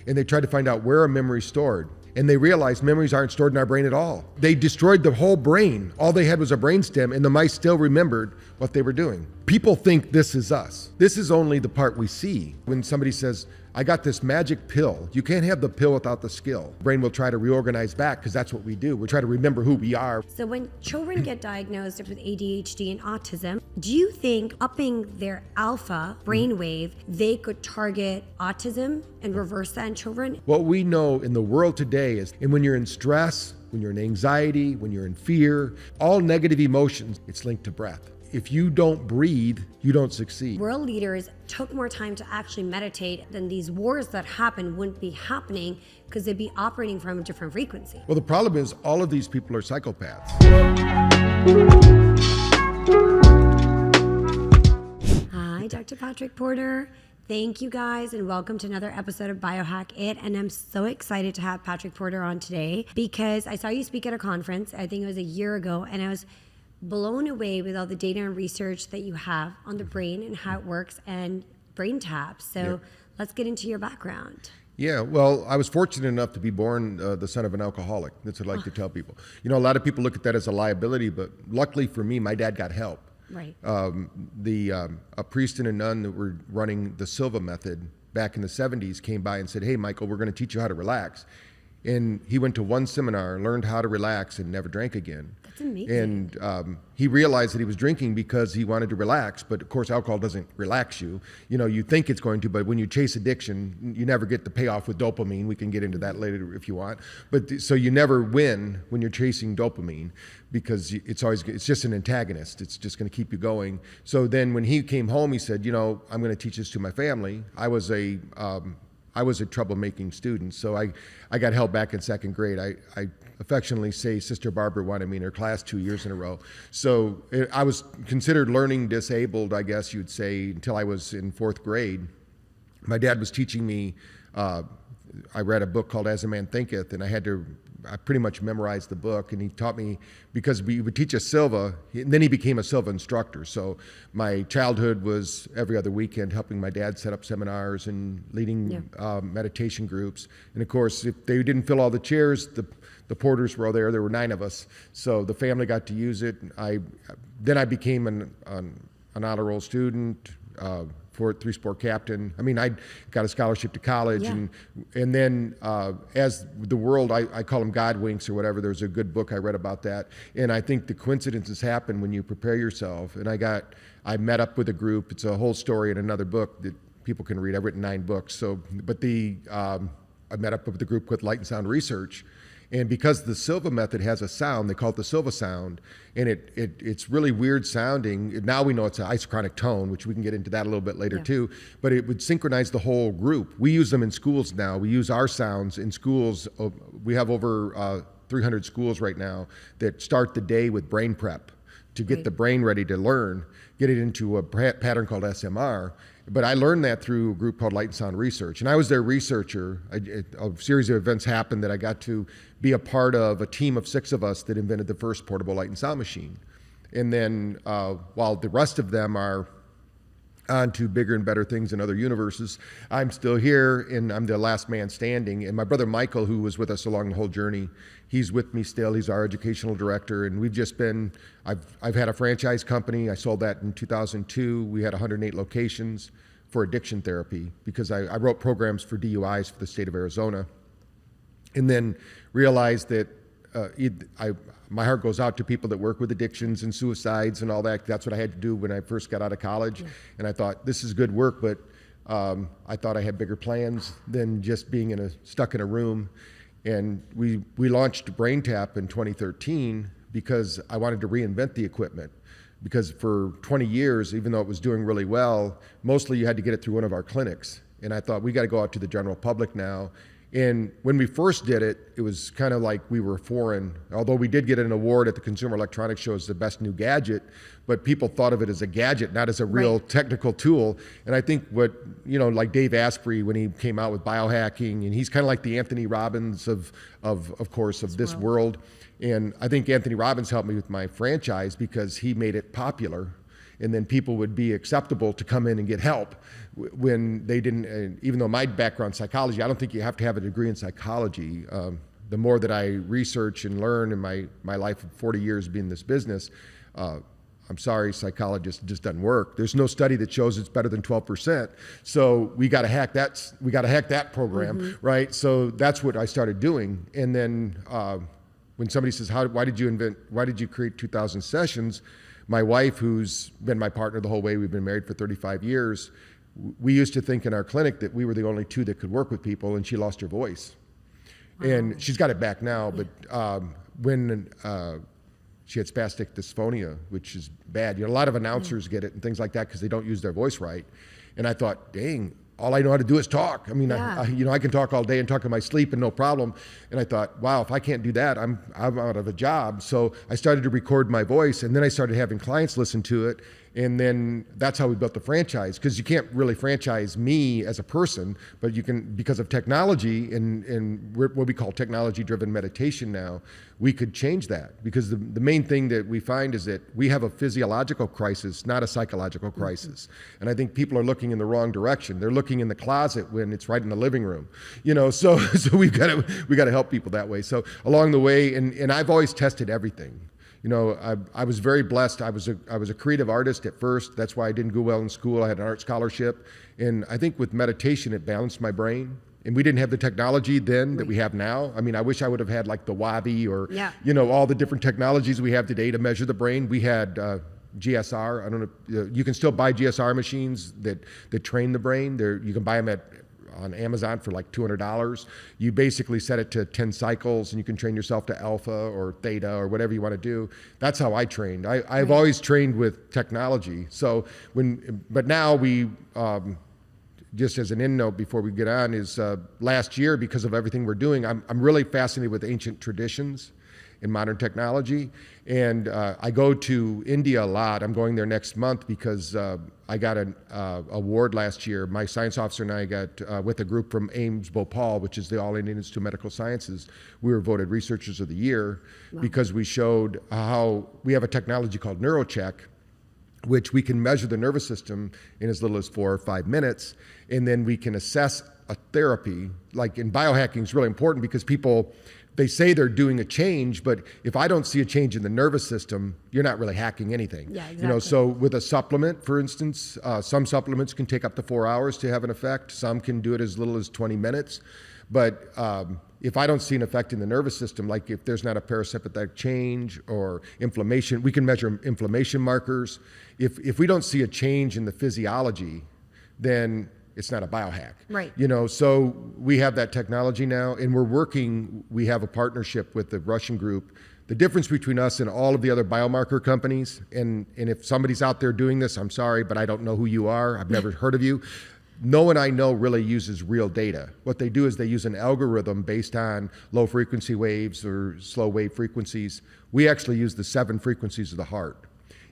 and they tried to find out where a memory is stored. And they realized memories aren't stored in our brain at all. They destroyed the whole brain. All they had was a brainstem, and the mice still remembered what they were doing. People think this is us. This is only the part we see. When somebody says, I got this magic pill, you can't have the pill without the skill. Brain will try to reorganize back because that's what we do. We try to remember who we are. So when children get diagnosed with ADHD and autism, do you think upping their alpha brainwave, they could target autism and reverse that in children? What we know in the world today is, and when you're in stress, when you're in anxiety, when you're in fear, all negative emotions, it's linked to breath. If you don't breathe, you don't succeed. World leaders took more time to actually meditate, then these wars that happen wouldn't be happening because they'd be operating from a different frequency. Well, the problem is all of these people are psychopaths. Hi, Dr. Patrick Porter. Thank you guys and welcome to another episode of Biohack-it. And I'm so excited to have Patrick Porter on today because I saw you speak at a conference, I think it was a year ago, and I was blown away with all the data and research that you have on the brain and how it works and brain taps. So let's get into your background. Yeah, well, I was fortunate enough to be born the son of an alcoholic. That's what I like to tell people. You know, a lot of people look at that as a liability, but luckily for me, my dad got help. Right. A priest and a nun that were running the Silva method back in the 70s came by and said, hey, Michael, we're going to teach you how to relax. And he went to one seminar, learned how to relax, and never drank again. That's amazing. And he realized that he was drinking because he wanted to relax, but of course alcohol doesn't relax you. You know, you think it's going to, but when you chase addiction, you never get the payoff with dopamine. We can get into that later if you want. But so you never win when you're chasing dopamine because it's just an antagonist. It's just going to keep you going. So then when he came home, he said, you know, I'm going to teach this to my family. I was a troublemaking student, so I got held back in second grade. I affectionately say Sister Barbara wanted me in her class 2 years in a row. So I was considered learning disabled, I guess you'd say, until I was in fourth grade. My dad was teaching me, I read a book called As a Man Thinketh, and I pretty much memorized the book, and he taught me, because we would teach us Silva, and then he became a Silva instructor. So my childhood was every other weekend helping my dad set up seminars and leading meditation groups. And of course, if they didn't fill all the chairs, the porters were all there. There were 9 of us. So the family got to use it. Then I became an honor roll student, 3-sport captain. I mean, I got a scholarship to college, and then as the world, I call them God winks or whatever. There's a good book I read about that, and I think the coincidences happen when you prepare yourself. And I met up with a group. It's a whole story in another book that people can read. I've written 9 books. I met up with a group with Light and Sound Research. And because the Silva method has a sound, they call it the Silva sound, and it's really weird sounding. Now we know it's an isochronic tone, which we can get into that a little bit later too, but it would synchronize the whole group. We use them in schools now. We use our sounds in schools. We have over 300 schools right now that start the day with brain prep to get the brain ready to learn, get it into a pattern called SMR. But I learned that through a group called Light and Sound Research. And I was their researcher. A series of events happened that I got to be a part of a team of 6 of us that invented the first portable light and sound machine. And then while the rest of them are on to bigger and better things in other universes, I'm still here, and I'm the last man standing. And my brother Michael, who was with us along the whole journey, he's with me still. He's our educational director, and we've just been, I've had a franchise company. I sold that in 2002. We had 108 locations for addiction therapy because I wrote programs for DUIs for the state of Arizona, and then realized that my heart goes out to people that work with addictions and suicides and all that. That's what I had to do when I first got out of college. And I thought, this is good work, but I thought I had bigger plans than just being stuck in a room. And we launched BrainTap in 2013 because I wanted to reinvent the equipment. Because for 20 years, even though it was doing really well, mostly you had to get it through one of our clinics. And I thought, we got to go out to the general public now. And when we first did it, it was kind of like we were foreign. Although we did get an award at the Consumer Electronics Show as the best new gadget, but people thought of it as a gadget, not as a real technical tool. And I think like Dave Asprey, when he came out with biohacking, and he's kind of like the Anthony Robbins of course, of this world. And I think Anthony Robbins helped me with my franchise because he made it popular. and then people would be acceptable to come in and get help when they didn't. Even though my background psychology, I don't think you have to have a degree in psychology. The more that I research and learn in my life of 40 years being in this business, I'm sorry, psychologist, it just doesn't work. There's no study that shows it's better than 12%. So we got to hack that. We got to hack that program, right? So that's what I started doing. And then when somebody says, why did you create 2,000 sessions? My wife, who's been my partner the whole way, we've been married for 35 years. We used to think in our clinic that we were the only two that could work with people, and she lost her voice. Wow. And she's got it back now, but when she had spastic dysphonia, which is bad. A lot of announcers get it and things like that because they don't use their voice right. And I thought, dang, all I know how to do is talk. I mean, I can talk all day and talk in my sleep and no problem. And I thought, wow, if I can't do that, I'm out of a job. So I started to record my voice, and then I started having clients listen to it. And then that's how we built the franchise, because you can't really franchise me as a person, but you can, because of technology and what we call technology-driven meditation now, we could change that. Because the main thing that we find is that we have a physiological crisis, not a psychological crisis. And I think people are looking in the wrong direction. They're looking in the closet when it's right in the living room. So we got to help people that way. So along the way, and I've always tested everything. I was very blessed. I was a creative artist at first. That's why I didn't do well in school. I had an art scholarship. And I think with meditation, it balanced my brain. And we didn't have the technology then that we have now. I mean, I wish I would have had like the Wavi or, all the different technologies we have today to measure the brain. We had GSR. I don't know. You can still buy GSR machines that train the brain. You can buy them on Amazon for like $200. You basically set it to 10 cycles, and you can train yourself to alpha or theta or whatever you want to do. That's how I trained. I've always trained with technology. So but now we, just as an end note before we get on, is last year, because of everything we're doing, I'm really fascinated with ancient traditions in modern technology. And I go to India a lot. I'm going there next month because I got an award last year. My science officer and I got, with a group from AIMS Bhopal, which is the All Indian Institute of Medical Sciences, we were voted Researchers of the Year because we showed how we have a technology called NeuroCheck, which we can measure the nervous system in as little as 4 or 5 minutes, and then we can assess a therapy. Like in biohacking is really important because they say they're doing a change, but if I don't see a change in the nervous system, you're not really hacking anything. Yeah, exactly. So with a supplement, for instance, some supplements can take up to 4 hours to have an effect. Some can do it as little as 20 minutes. But if I don't see an effect in the nervous system, like if there's not a parasympathetic change or inflammation, we can measure inflammation markers. If we don't see a change in the physiology, then it's not a biohack. Right. So we have that technology now, and we have a partnership with the Russian group. The difference between us and all of the other biomarker companies, and if somebody's out there doing this, I'm sorry, but I don't know who you are. I've never heard of you. No one I know really uses real data. What they do is they use an algorithm based on low frequency waves or slow wave frequencies. We actually use the 7 frequencies of the heart.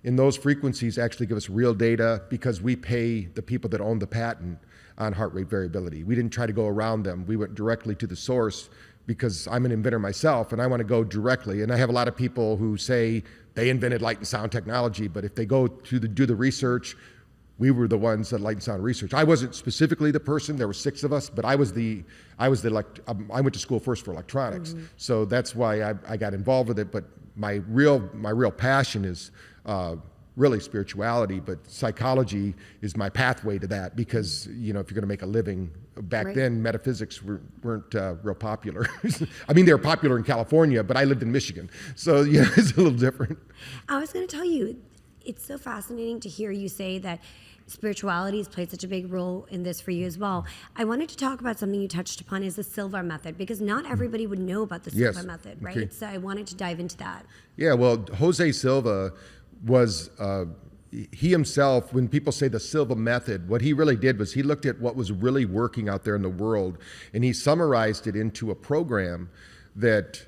And those frequencies actually give us real data because we pay the people that own the patent on heart rate variability. We didn't try to go around them. We went directly to the source because I'm an inventor myself and I want to go directly. And I have a lot of people who say they invented light and sound technology, but if they go to do the research, we were the ones that light and sound research. I wasn't specifically the person. There were 6 of us, but I went to school first for electronics. So that's why I got involved with it. But my real passion is really spirituality, but psychology is my pathway to that because, if you're going to make a living, back then metaphysics weren't real popular. I mean, they were popular in California, but I lived in Michigan. So it's a little different. I was going to tell you, it's so fascinating to hear you say that spirituality has played such a big role in this for you as well. I wanted to talk about something you touched upon is the Silva method, because not everybody would know about the Silva method, right? Okay. So I wanted to dive into that. Yeah, well, Jose Silva was, he himself, when people say the Silva method, what he really did was he looked at what was really working out there in the world, and he summarized it into a program that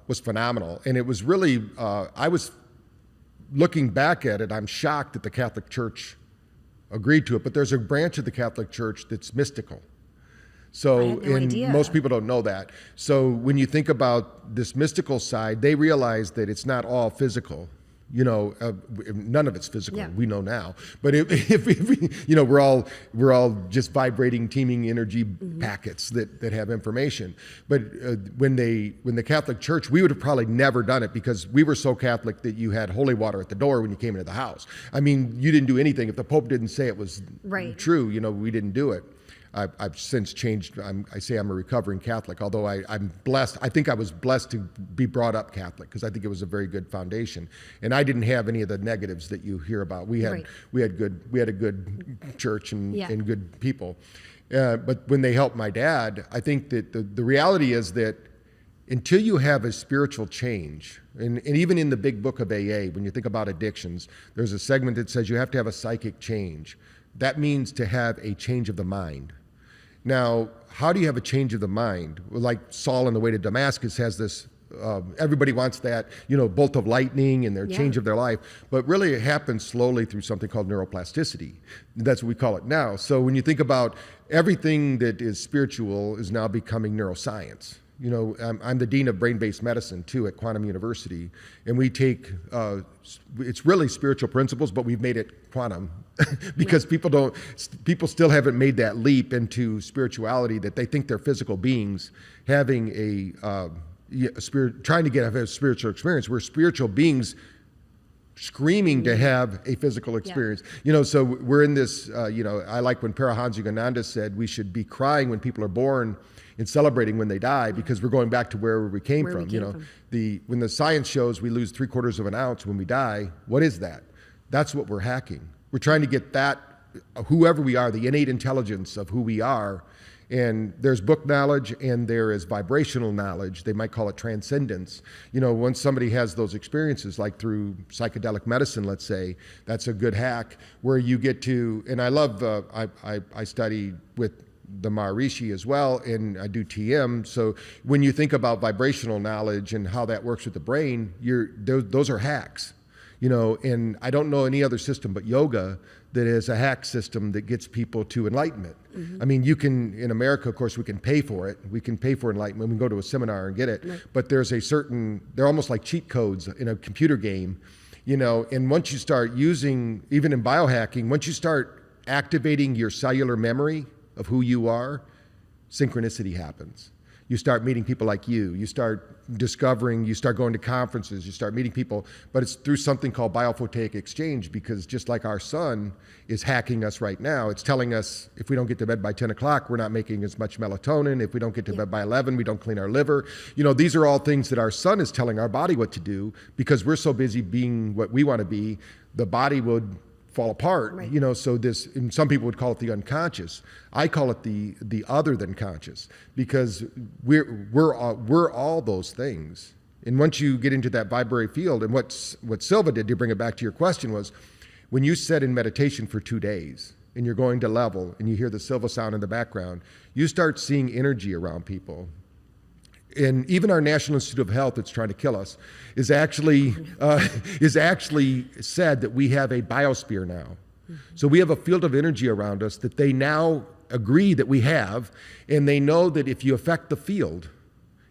was phenomenal. And it was really, I was looking back at it, I'm shocked that the Catholic Church agreed to it, but there's a branch of the Catholic Church that's mystical. So most people don't know that. So when you think about this mystical side, they realize that it's not all physical. None of it's physical. Yeah. We know now. But if we're all just vibrating, teeming energy packets that have information. But when the Catholic Church, we would have probably never done it because we were so Catholic that you had holy water at the door when you came into the house. I mean, you didn't do anything. If the Pope didn't say it was true, we didn't do it. I've since changed. I say I'm a recovering Catholic, although I'm blessed. I think I was blessed to be brought up Catholic because I think it was a very good foundation, and I didn't have any of the negatives that you hear about. We had a good church and good people, but when they helped my dad, I think that the reality is that until you have a spiritual change, and even in the big book of AA, when you think about addictions, there's a segment that says you have to have a psychic change. That means to have a change of the mind. Now, how do you have a change of the mind? Well, like Saul on the way to Damascus has this, everybody wants that, bolt of lightning and their change of their life. But really it happens slowly through something called neuroplasticity. That's what we call it now. So when you think about everything that is spiritual is now becoming neuroscience. I'm the dean of brain-based medicine too at Quantum University, and we take it's really spiritual principles, but we've made it quantum because people still haven't made that leap into spirituality that they think they're physical beings having a spirit, trying to have a spiritual experience. We're spiritual beings screaming to have a physical experience. So we're in this. I like when Paramahansa Yogananda said we should be crying when people are born and celebrating when they die because we're going back to where we came from. When the science shows we lose 3/4 of an ounce when we die, what is that? That's what we're hacking. We're trying to get that, whoever we are, the innate intelligence of who we are. And there's book knowledge and there is vibrational knowledge. They might call it transcendence. Once somebody has those experiences, like through psychedelic medicine, let's say, that's a good hack where you get to, and I love, I study with the Maharishi as well, and I do TM. So when you think about vibrational knowledge and how that works with the brain, those are hacks. And I don't know any other system but yoga that is a hack system that gets people to enlightenment. I mean, you can, in America, of course, we can pay for it. We can pay for enlightenment. We can go to a seminar and get it. But there's they're almost like cheat codes in a computer game, and once you start using, even in biohacking, once you start activating your cellular memory of who you are, synchronicity happens. You start meeting people like you. You start discovering, you start going to conferences, you start meeting people, but it's through something called biophotic exchange, because just like our sun is hacking us right now, it's telling us if we don't get to bed by 10 o'clock, we're not making as much melatonin. If we don't get to bed by 11, we don't clean our liver. These are all things that our sun is telling our body what to do because we're so busy being what we want to be, the body would fall apart, so this, and some people would call it the unconscious. I call it the other than conscious, because we're all those things. And once you get into that vibratory field, and what Silva did, to bring it back to your question, was when you sit in meditation for 2 days and you're going to level and you hear the Silva sound in the background, you start seeing energy around people. And even our National Institute of Health that's trying to kill us is actually said that we have a biosphere now. So we have a field of energy around us that they now agree that we have, and they know that if you affect the field,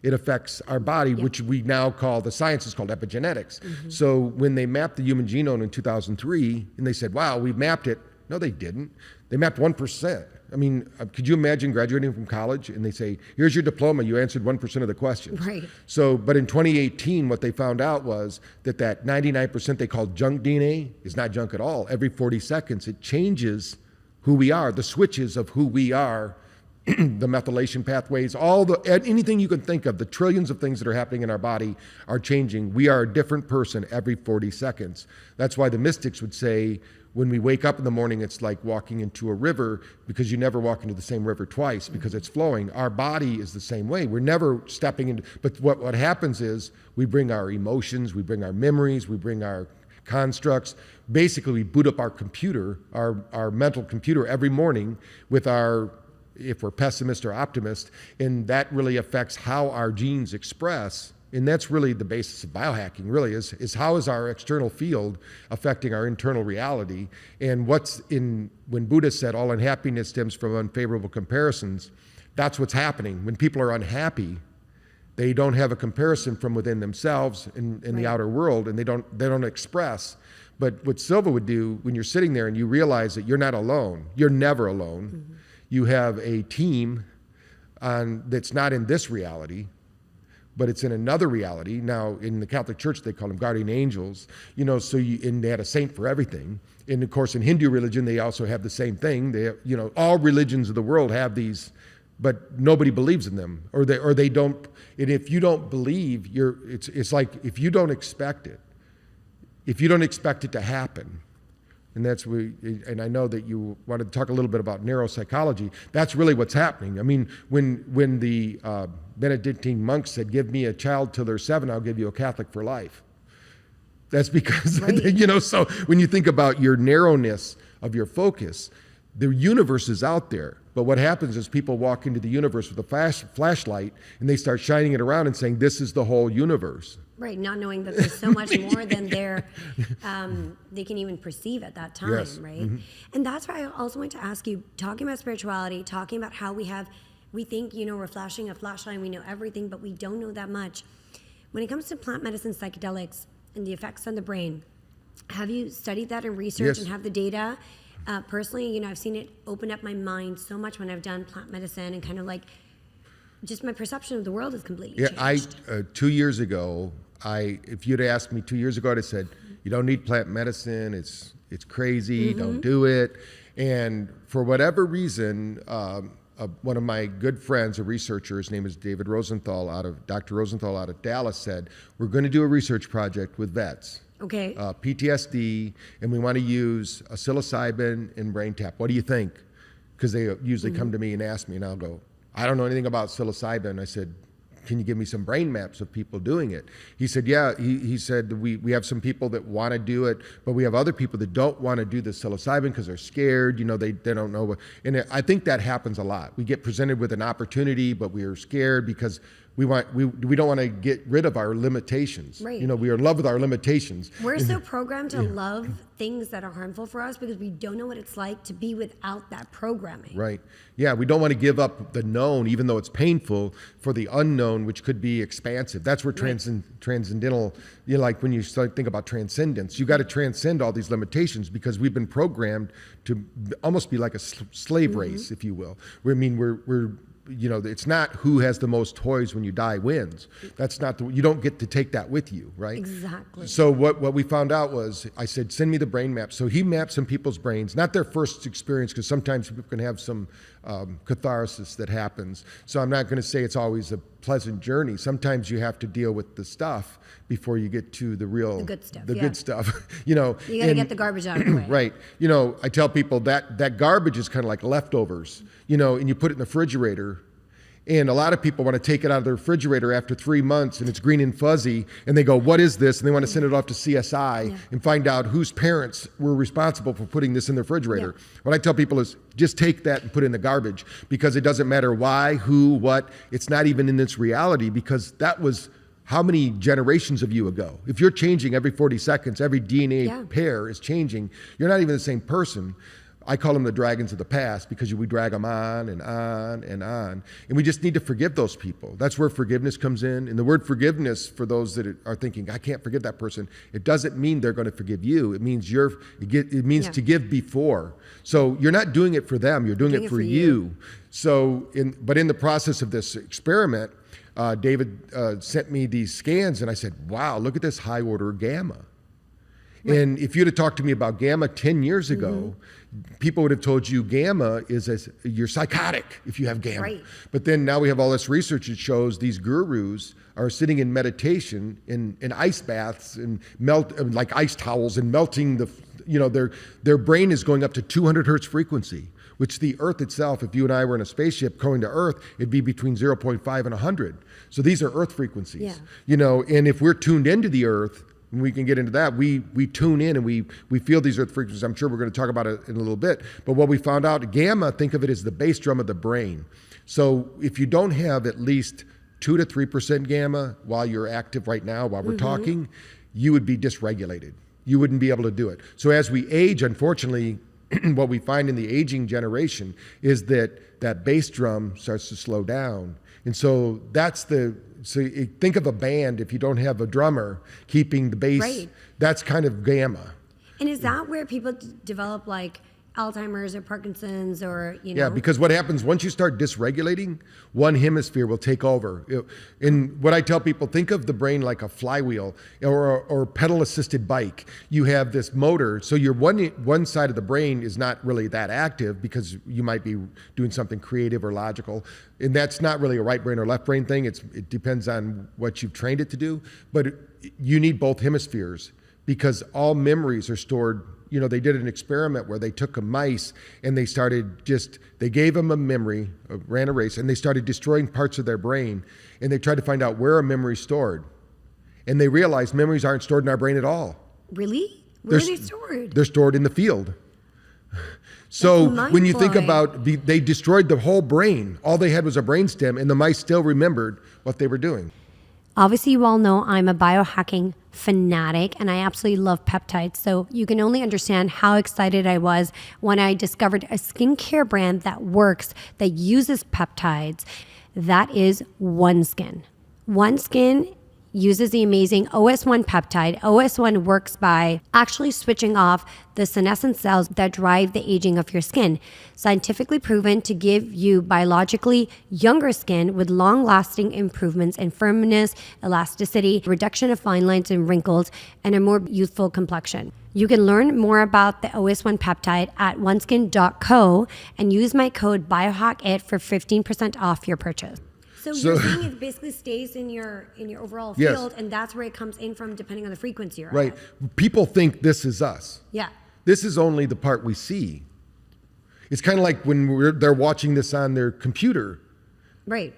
it affects our body, which we now call, the science is called epigenetics. So when they mapped the human genome in 2003, and they said, wow, we've mapped it. No, they didn't. They mapped 1%. I mean, could you imagine graduating from college and they say, here's your diploma, you answered 1% of the questions. Right. So, but in 2018, what they found out was that 99% they called junk DNA is not junk at all. Every 40 seconds, it changes who we are, the switches of who we are, the methylation pathways, anything you can think of, the trillions of things that are happening in our body are changing. We are a different person every 40 seconds. That's why the mystics would say, when we wake up in the morning, it's like walking into a river, because you never walk into the same river twice because it's flowing. Our body is the same way. We're never stepping into, but what happens is we bring our emotions, we bring our memories, we bring our constructs. Basically, we boot up our computer, our mental computer every morning with if we're pessimist or optimist, and that really affects how our genes express. And that's really the basis of biohacking, really, is how is our external field affecting our internal reality. And when Buddha said all unhappiness stems from unfavorable comparisons, that's what's happening. When people are unhappy, They don't have a comparison from within themselves in the outer world, and they don't express. But what Silva would do when you're sitting there and you realize that you're not alone, you're never alone. Mm-hmm. You have a team that's not in this reality, but it's in another reality. Now, in the Catholic Church, they call them guardian angels, and they had a saint for everything. And of course, in Hindu religion, they also have the same thing. They have, all religions of the world have these, but nobody believes in them, or they don't. And if you don't believe, it's like if you don't expect it to happen, and and I know that you wanted to talk a little bit about neuropsychology. That's really what's happening. I mean, when the Benedictine monks said, "Give me a child till they're 7, I'll give you a Catholic for life." That's because, right. So when you think about your narrowness of your focus, the universe is out there. But what happens is people walk into the universe with a flashlight and they start shining it around and saying, this is the whole universe. Right, not knowing that there's so much more than they can even perceive at that time, yes. right? Mm-hmm. And that's why I also want to ask you, talking about spirituality, talking about how we think, we're flashing a flashlight and we know everything, but we don't know that much. When it comes to plant medicine, psychedelics, and the effects on the brain, have you studied that in research yes. and have the data? Personally, I've seen it open up my mind so much when I've done plant medicine, and kind of like just my perception of the world is completely changed. 2 years ago, if you'd asked me 2 years ago, I'd have said, you don't need plant medicine. It's crazy. Mm-hmm. Don't do it. And for whatever reason, one of my good friends, a researcher, his name is Dr. Rosenthal out of Dallas, said, we're going to do a research project with vets. Okay. PTSD, and we want to use a psilocybin and brain tap. What do you think? Because they usually come to me and ask me, and I'll go, I don't know anything about psilocybin. I said, can you give me some brain maps of people doing it? He said, yeah. He said, we have some people that want to do it, but we have other people that don't want to do the psilocybin because they're scared. They don't know what. And I think that happens a lot. We get presented with an opportunity, but we are scared because we don't want to get rid of our limitations. Right. We are in love with our limitations. We're so programmed to love things that are harmful for us because we don't know what it's like to be without that programming. Right. Yeah, we don't want to give up the known, even though it's painful, for the unknown, which could be expansive. That's where transcendental, like when you start think about transcendence, you got to transcend all these limitations because we've been programmed to almost be like a slave race, if you will. We're it's not who has the most toys when you die wins. That's not you don't get to take that with you, right? Exactly. So what we found out was, I said, send me the brain map. So he mapped some people's brains, not their first experience, because sometimes people can have some catharsis that happens. So I'm not going to say it's always a pleasant journey. Sometimes you have to deal with the stuff before you get to the good stuff. Good stuff. You got to get the garbage out of the way. Right. I tell people that garbage is kind of like leftovers, and you put it in the refrigerator. And a lot of people want to take it out of the refrigerator after 3 months and it's green and fuzzy, and they go, what is this? And they want to send it off to CSI and find out whose parents were responsible for putting this in the refrigerator. Yeah. What I tell people is just take that and put it in the garbage, because it doesn't matter why, who, what. It's not even in this reality, because that was how many generations of you ago? If you're changing every 40 seconds, every DNA pair is changing, you're not even the same person. I call them the dragons of the past, because we drag them on and on and on. And we just need to forgive those people. That's where forgiveness comes in. And the word forgiveness, for those that are thinking, I can't forgive that person, it doesn't mean they're going to forgive you. It means it means to give before. So you're not doing it for them, you're doing it for you. So, but in the process of this experiment, David sent me these scans, and I said, wow, look at this high order gamma. Right. And if you'd have talked to me about gamma 10 years ago, people would have told you gamma you're psychotic if you have gamma. Right. But then now we have all this research that shows these gurus are sitting in meditation in ice baths and like ice towels, and melting their brain is going up to 200 hertz frequency, which the Earth itself, if you and I were in a spaceship going to Earth, it'd be between 0.5 and 100. So these are Earth frequencies. Yeah. And if we're tuned into the Earth, and we can get into that, we tune in and we feel these Earth frequencies. I'm sure we're going to talk about it in a little bit. But what we found out, gamma, think of it as the bass drum of the brain. So if you don't have at least 2 to 3% gamma while you're active right now, while we're talking, you would be dysregulated. You wouldn't be able to do it. So as we age, unfortunately, what we find in the aging generation is that bass drum starts to slow down. And so think of a band, if you don't have a drummer keeping the bass, Right. that's kind of gamma. And is that where people develop like Alzheimer's or Parkinson's or, Yeah, because what happens once you start dysregulating, one hemisphere will take over. And what I tell people, think of the brain like a flywheel or pedal-assisted bike. You have this motor, so your one side of the brain is not really that active because you might be doing something creative or logical. And that's not really a right brain or left brain thing. It depends on what you've trained it to do. But you need both hemispheres because all memories are stored. They did an experiment where they took a mice and they gave them a memory, ran a race, and they started destroying parts of their brain, and they tried to find out where a memory is stored. And they realized memories aren't stored in our brain at all. Really? Where are they stored? They're stored in the field. So when you think about, they destroyed the whole brain. All they had was a brainstem, and the mice still remembered what they were doing. Obviously, you all know I'm a biohacking fanatic and I absolutely love peptides. So you can only understand how excited I was when I discovered a skincare brand that works, that uses peptides. That is OneSkin. OneSkin uses the amazing OS1 peptide. OS1 works by actually switching off the senescent cells that drive the aging of your skin. Scientifically proven to give you biologically younger skin with long-lasting improvements in firmness, elasticity, reduction of fine lines and wrinkles, and a more youthful complexion. You can learn more about the OS1 peptide at oneskin.co and use my code Biohack-it for 15% off your purchase. So you're saying it basically stays in your overall field, yes. And that's where it comes in from depending on the frequency you're Right. at. People think this is us. Yeah. This is only the part we see. It's kind of like when they're watching this on their computer. Right.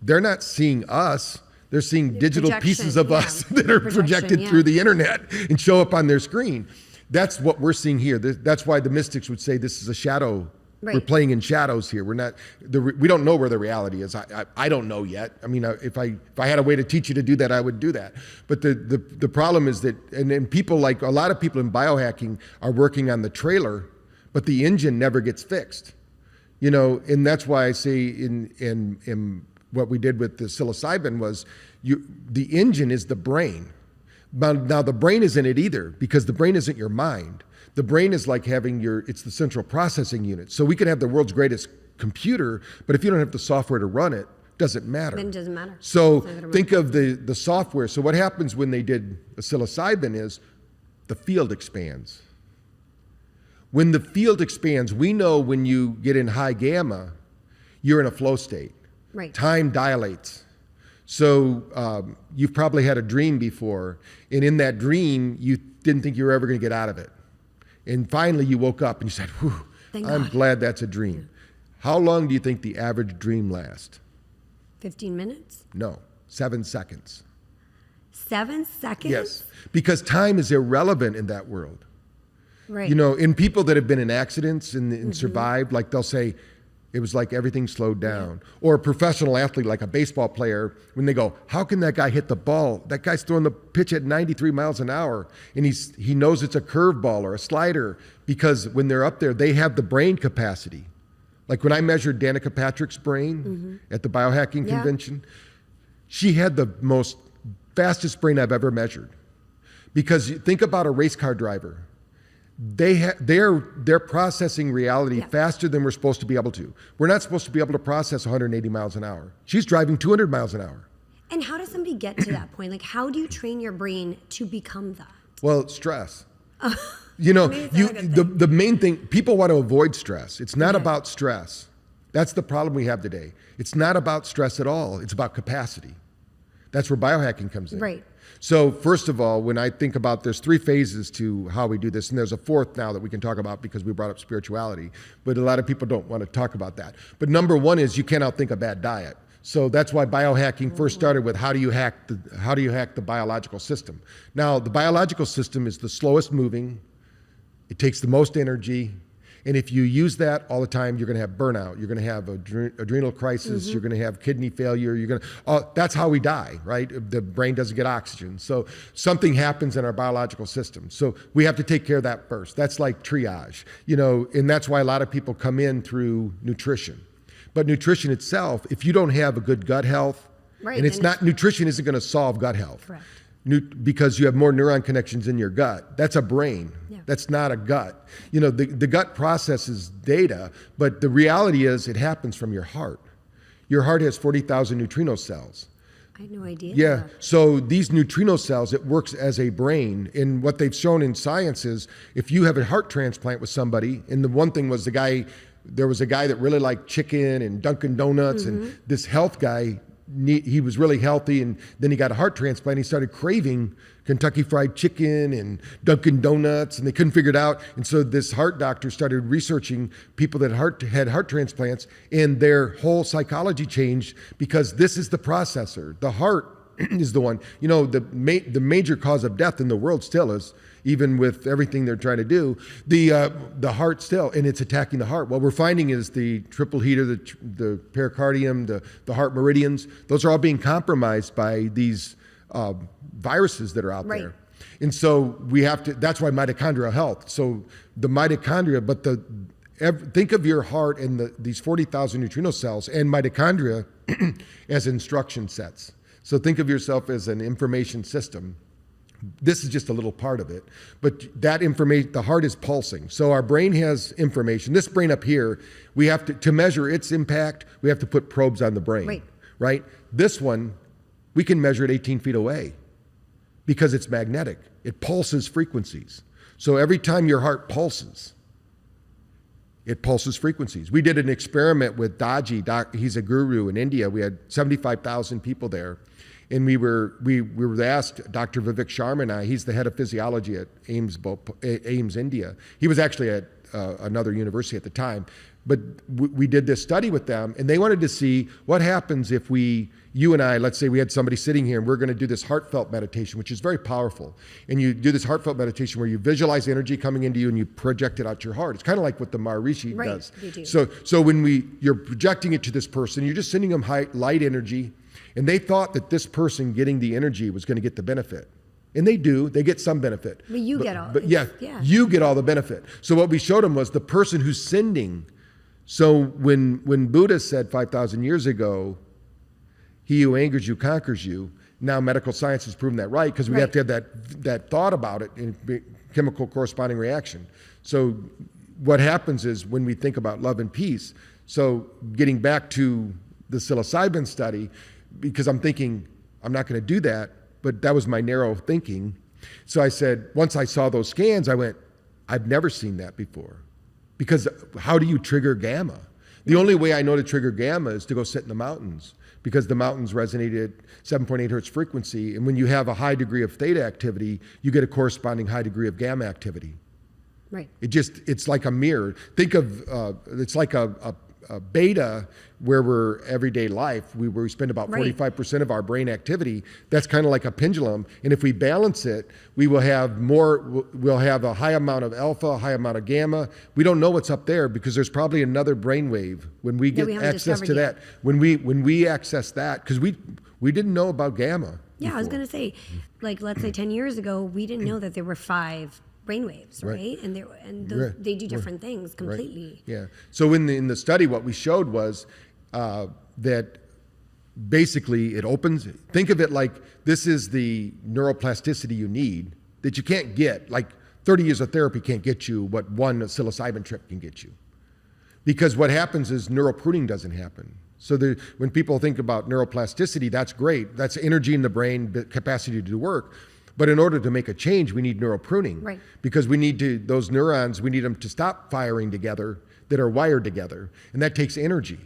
They're not seeing us. They're seeing digital pieces of us that are projected through the internet and show up on their screen. That's what we're seeing here. That's why the mystics would say this is a shadow. Right. We're playing in shadows here. We don't know where the reality is. I don't know yet. I mean, if I had a way to teach you to do that, I would do that. But the problem is that, and people, like a lot of people in biohacking are working on the trailer, but the engine never gets fixed. And that's why I say in what we did with the psilocybin was the engine is the brain. Now the brain isn't it either, because the brain isn't your mind. The brain is like having it's the central processing unit. So we can have the world's greatest computer, but if you don't have the software to run it, doesn't matter. Then it doesn't matter. So think of the software. So what happens when they did a psilocybin is the field expands. When the field expands, we know when you get in high gamma, you're in a flow state. Right. Time dilates. So you've probably had a dream before, and in that dream, you didn't think you were ever going to get out of it. And finally you woke up and you said, whew, I'm glad that's a dream. How long do you think the average dream lasts? 15 minutes? No, 7 seconds. 7 seconds? Yes, because time is irrelevant in that world. Right. In people that have been in accidents and survived, like they'll say, it was like everything slowed down. Yeah. Or a professional athlete, like a baseball player, when they go, how can that guy hit the ball? That guy's throwing the pitch at 93 miles an hour, and he knows it's a curveball or a slider, because when they're up there, they have the brain capacity. Like when I measured Danica Patrick's brain at the biohacking convention, she had the most fastest brain I've ever measured. Because think about a race car driver. They're processing reality faster than we're supposed to be able to. We're not supposed to be able to process 180 miles an hour. She's driving 200 miles an hour. And how does somebody get to that point? Like, how do you train your brain to become that? Well, stress. The main thing, people want to avoid stress. It's not about stress. That's the problem we have today. It's not about stress at all. It's about capacity. That's where biohacking comes in. Right. So first of all, when I think about, there's 3 phases to how we do this, and there's a 4th now that we can talk about because we brought up spirituality, but a lot of people don't want to talk about that. But number 1 is you can't outthink a bad diet. So that's why biohacking first started with how do you hack the biological system. Now, the biological system is the slowest moving, it takes the most energy, and if you use that all the time, you're going to have burnout. You're going to have adrenal crisis. You're going to have kidney failure. That's how we die, right? The brain doesn't get oxygen. So something happens in our biological system. So we have to take care of that first. That's like triage, and that's why a lot of people come in through nutrition. But nutrition itself, if you don't have a good gut health, Right, and it's not, nutrition isn't going to solve gut health. Correct. Because you have more neuron connections in your gut. That's a brain. Yeah. That's not a gut. You know, the gut processes data, but the reality is it happens from your heart. Your heart has 40,000 neutrino cells. I had no idea. Yeah. So these neutrino cells, it works as a brain. And what they've shown in science is if you have a heart transplant with somebody, and the one thing was there was a guy that really liked chicken and Dunkin' Donuts, and this health guy, he was really healthy, and then he got a heart transplant. He started craving Kentucky Fried Chicken and Dunkin' Donuts, and they couldn't figure it out. And so this heart doctor started researching people that had heart transplants, and their whole psychology changed because this is the processor. The heart is the one. You know, the major cause of death in the world still is, even with everything they're trying to do, the heart still, and it's attacking the heart. What we're finding is the triple heater, the pericardium, the heart meridians, those are all being compromised by these viruses that are out there. And so we have to, that's why mitochondrial health. So the mitochondria, but think of your heart and these 40,000 neutrino cells and mitochondria as instruction sets. So think of yourself as an information system. This is just a little part of it, but that information, the heart is pulsing. So our brain has information. This brain up here, we have to measure its impact, we have to put probes on the brain, right? This one, we can measure it 18 feet away because it's magnetic. It pulses frequencies. So every time your heart pulses, it pulses frequencies. We did an experiment with Daji. He's a guru in India. We had 75,000 people there. And we were asked, Dr. Vivek Sharma and I, he's the head of physiology at AIMS, India. He was actually at another university at the time. But we did this study with them, and they wanted to see what happens if you and I, let's say we had somebody sitting here, and we're going to do this heartfelt meditation, which is very powerful. And you do this heartfelt meditation where you visualize energy coming into you and you project it out your heart. It's kind of like what the Maharishi does. They do. So when you're projecting it to this person, you're just sending them light energy. And they thought that this person getting the energy was going to get the benefit. And they do. They get some benefit. But you get all. But yeah, you get all the benefit. So what we showed them was the person who's sending. So when Buddha said 5,000 years ago, he who angers you conquers you, now medical science has proven that right, because we have to have that thought about it in chemical corresponding reaction. So what happens is when we think about love and peace, so getting back to the psilocybin study, because I'm thinking, I'm not going to do that, but that was my narrow thinking. So I said, once I saw those scans, I went, I've never seen that before. Because how do you trigger gamma? The only way I know to trigger gamma is to go sit in the mountains, because the mountains resonate at 7.8 hertz frequency. And when you have a high degree of theta activity, you get a corresponding high degree of gamma activity. Right. It's like a mirror. Think of, it's like a beta where we're everyday life, where we spend about 45% of our brain activity. That's kind of like a pendulum. And if we balance it, we will have we'll have a high amount of alpha, a high amount of gamma. We don't know what's up there because there's probably another brainwave when we get access to that. When we access that, because we didn't know about gamma. Yeah, before. I was going to say, like, let's say 10 years ago, we didn't know that there were 5 brainwaves, right? And they do different things completely. Right. Yeah. So in the study, what we showed was that basically it opens. Think of it like this is the neuroplasticity you need that you can't get. Like 30 years of therapy can't get you what one psilocybin trip can get you, because what happens is neuropruning doesn't happen. So when people think about neuroplasticity, that's great. That's energy in the brain, the capacity to do work. But in order to make a change, we need neuropruning, because we need those neurons, we need them to stop firing together that are wired together. And that takes energy,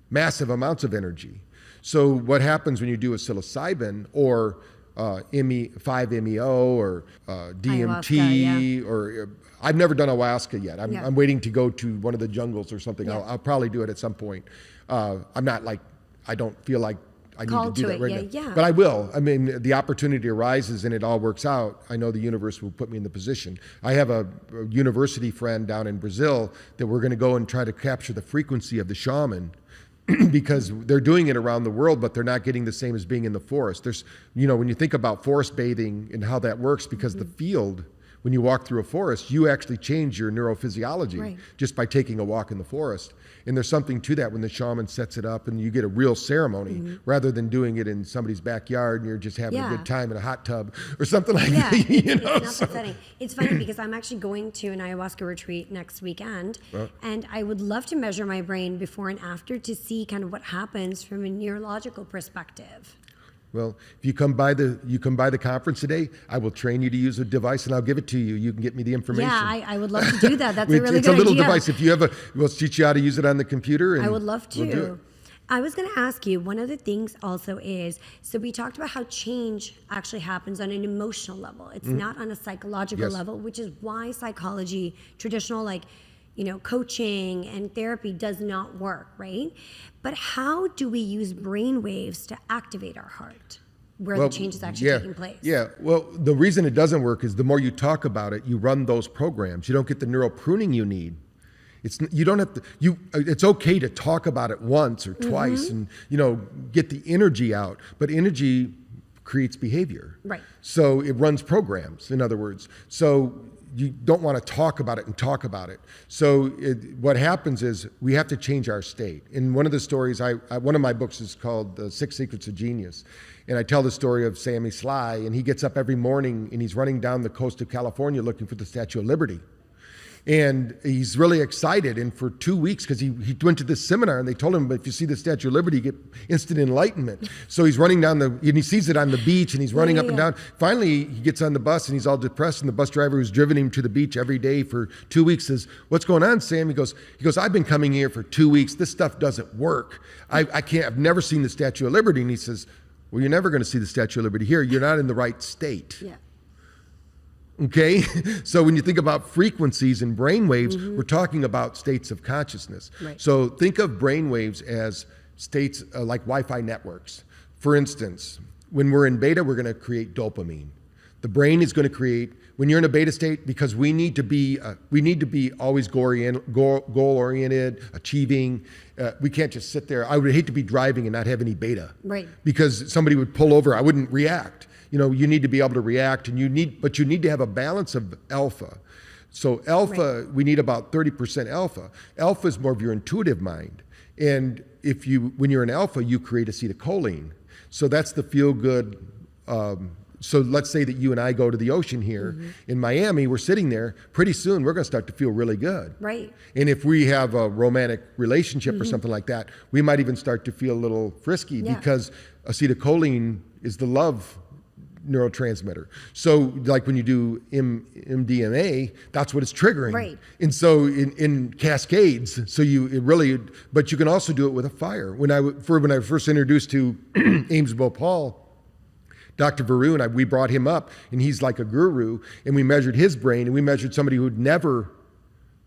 massive amounts of energy. So what happens when you do a psilocybin or 5-MeO or DMT, or I've never done ayahuasca yet. I'm waiting to go to one of the jungles or something. Yeah. I'll probably do it at some point. I'm not like, I don't feel like I need to do that right now. Yeah. But I will. I mean, the opportunity arises and it all works out. I know the universe will put me in the position. I have a university friend down in Brazil that we're going to go and try to capture the frequency of the shaman because they're doing it around the world, but they're not getting the same as being in the forest. There's, when you think about forest bathing and how that works, because the field, when you walk through a forest, you actually change your neurophysiology just by taking a walk in the forest. And there's something to that when the shaman sets it up and you get a real ceremony rather than doing it in somebody's backyard and you're just having a good time in a hot tub or something like that. It's not that setting. It's funny because I'm actually going to an ayahuasca retreat next weekend, and I would love to measure my brain before and after to see kind of what happens from a neurological perspective. Well, if you come by the conference today, I will train you to use a device and I'll give it to you. You can get me the information. Yeah, I would love to do that. That's a really it's good a little idea. device. If you have we'll teach you how to use it on the computer. And I would love to. We'll do it. I was going to ask you, one of the things also is, so we talked about how change actually happens on an emotional level. It's not on a psychological level, which is why psychology, traditional coaching and therapy does not work, right? But how do we use brainwaves to activate our heart where the change is actually taking place? Yeah, well, the reason it doesn't work is the more you talk about it, you run those programs. You don't get the neural pruning you need. You don't have to. It's okay to talk about it once or twice, and get the energy out. But energy creates behavior. Right. So it runs programs. In other words, so you don't want to talk about it and talk about it. So what happens is we have to change our state. In one of the stories, one of my books is called The 6 Secrets of Genius. And I tell the story of Sammy Sly, and he gets up every morning and he's running down the coast of California looking for the Statue of Liberty. And he's really excited. And for 2 weeks, because he went to this seminar and they told him, if you see the Statue of Liberty, you get instant enlightenment. So he's running down and he sees it on the beach and he's running up and down. Finally, he gets on the bus and he's all depressed. And the bus driver who's driven him to the beach every day for 2 weeks says, "What's going on, Sam?" He goes, "I've been coming here for 2 weeks. This stuff doesn't work. I've never seen the Statue of Liberty." And he says, "Well, you're never going to see the Statue of Liberty here. You're not in the right state." Yeah. Okay, so when you think about frequencies and brainwaves, we're talking about states of consciousness. Right. So think of brainwaves as states like Wi-Fi networks. For instance, when we're in beta, we're going to create dopamine. The brain is going to create, when you're in a beta state, because we need to be always goal-oriented, achieving. We can't just sit there. I would hate to be driving and not have any beta. Right. Because somebody would pull over, I wouldn't react. You need to be able to react, but you need to have a balance of alpha. So alpha, we need about 30% alpha. Alpha is more of your intuitive mind. And when you're in alpha, you create acetylcholine. So that's the feel-good. So let's say that you and I go to the ocean here in Miami, we're sitting there, pretty soon we're going to start to feel really good. Right. And if we have a romantic relationship or something like that, we might even start to feel a little frisky because acetylcholine is the love neurotransmitter. So like when you do MDMA, that's what it's triggering. Right. And so in cascades, but you can also do it with a fire. When I was first introduced to Ames Bhopal, Dr. Varu we brought him up, and he's like a guru, and we measured his brain, and we measured somebody who'd never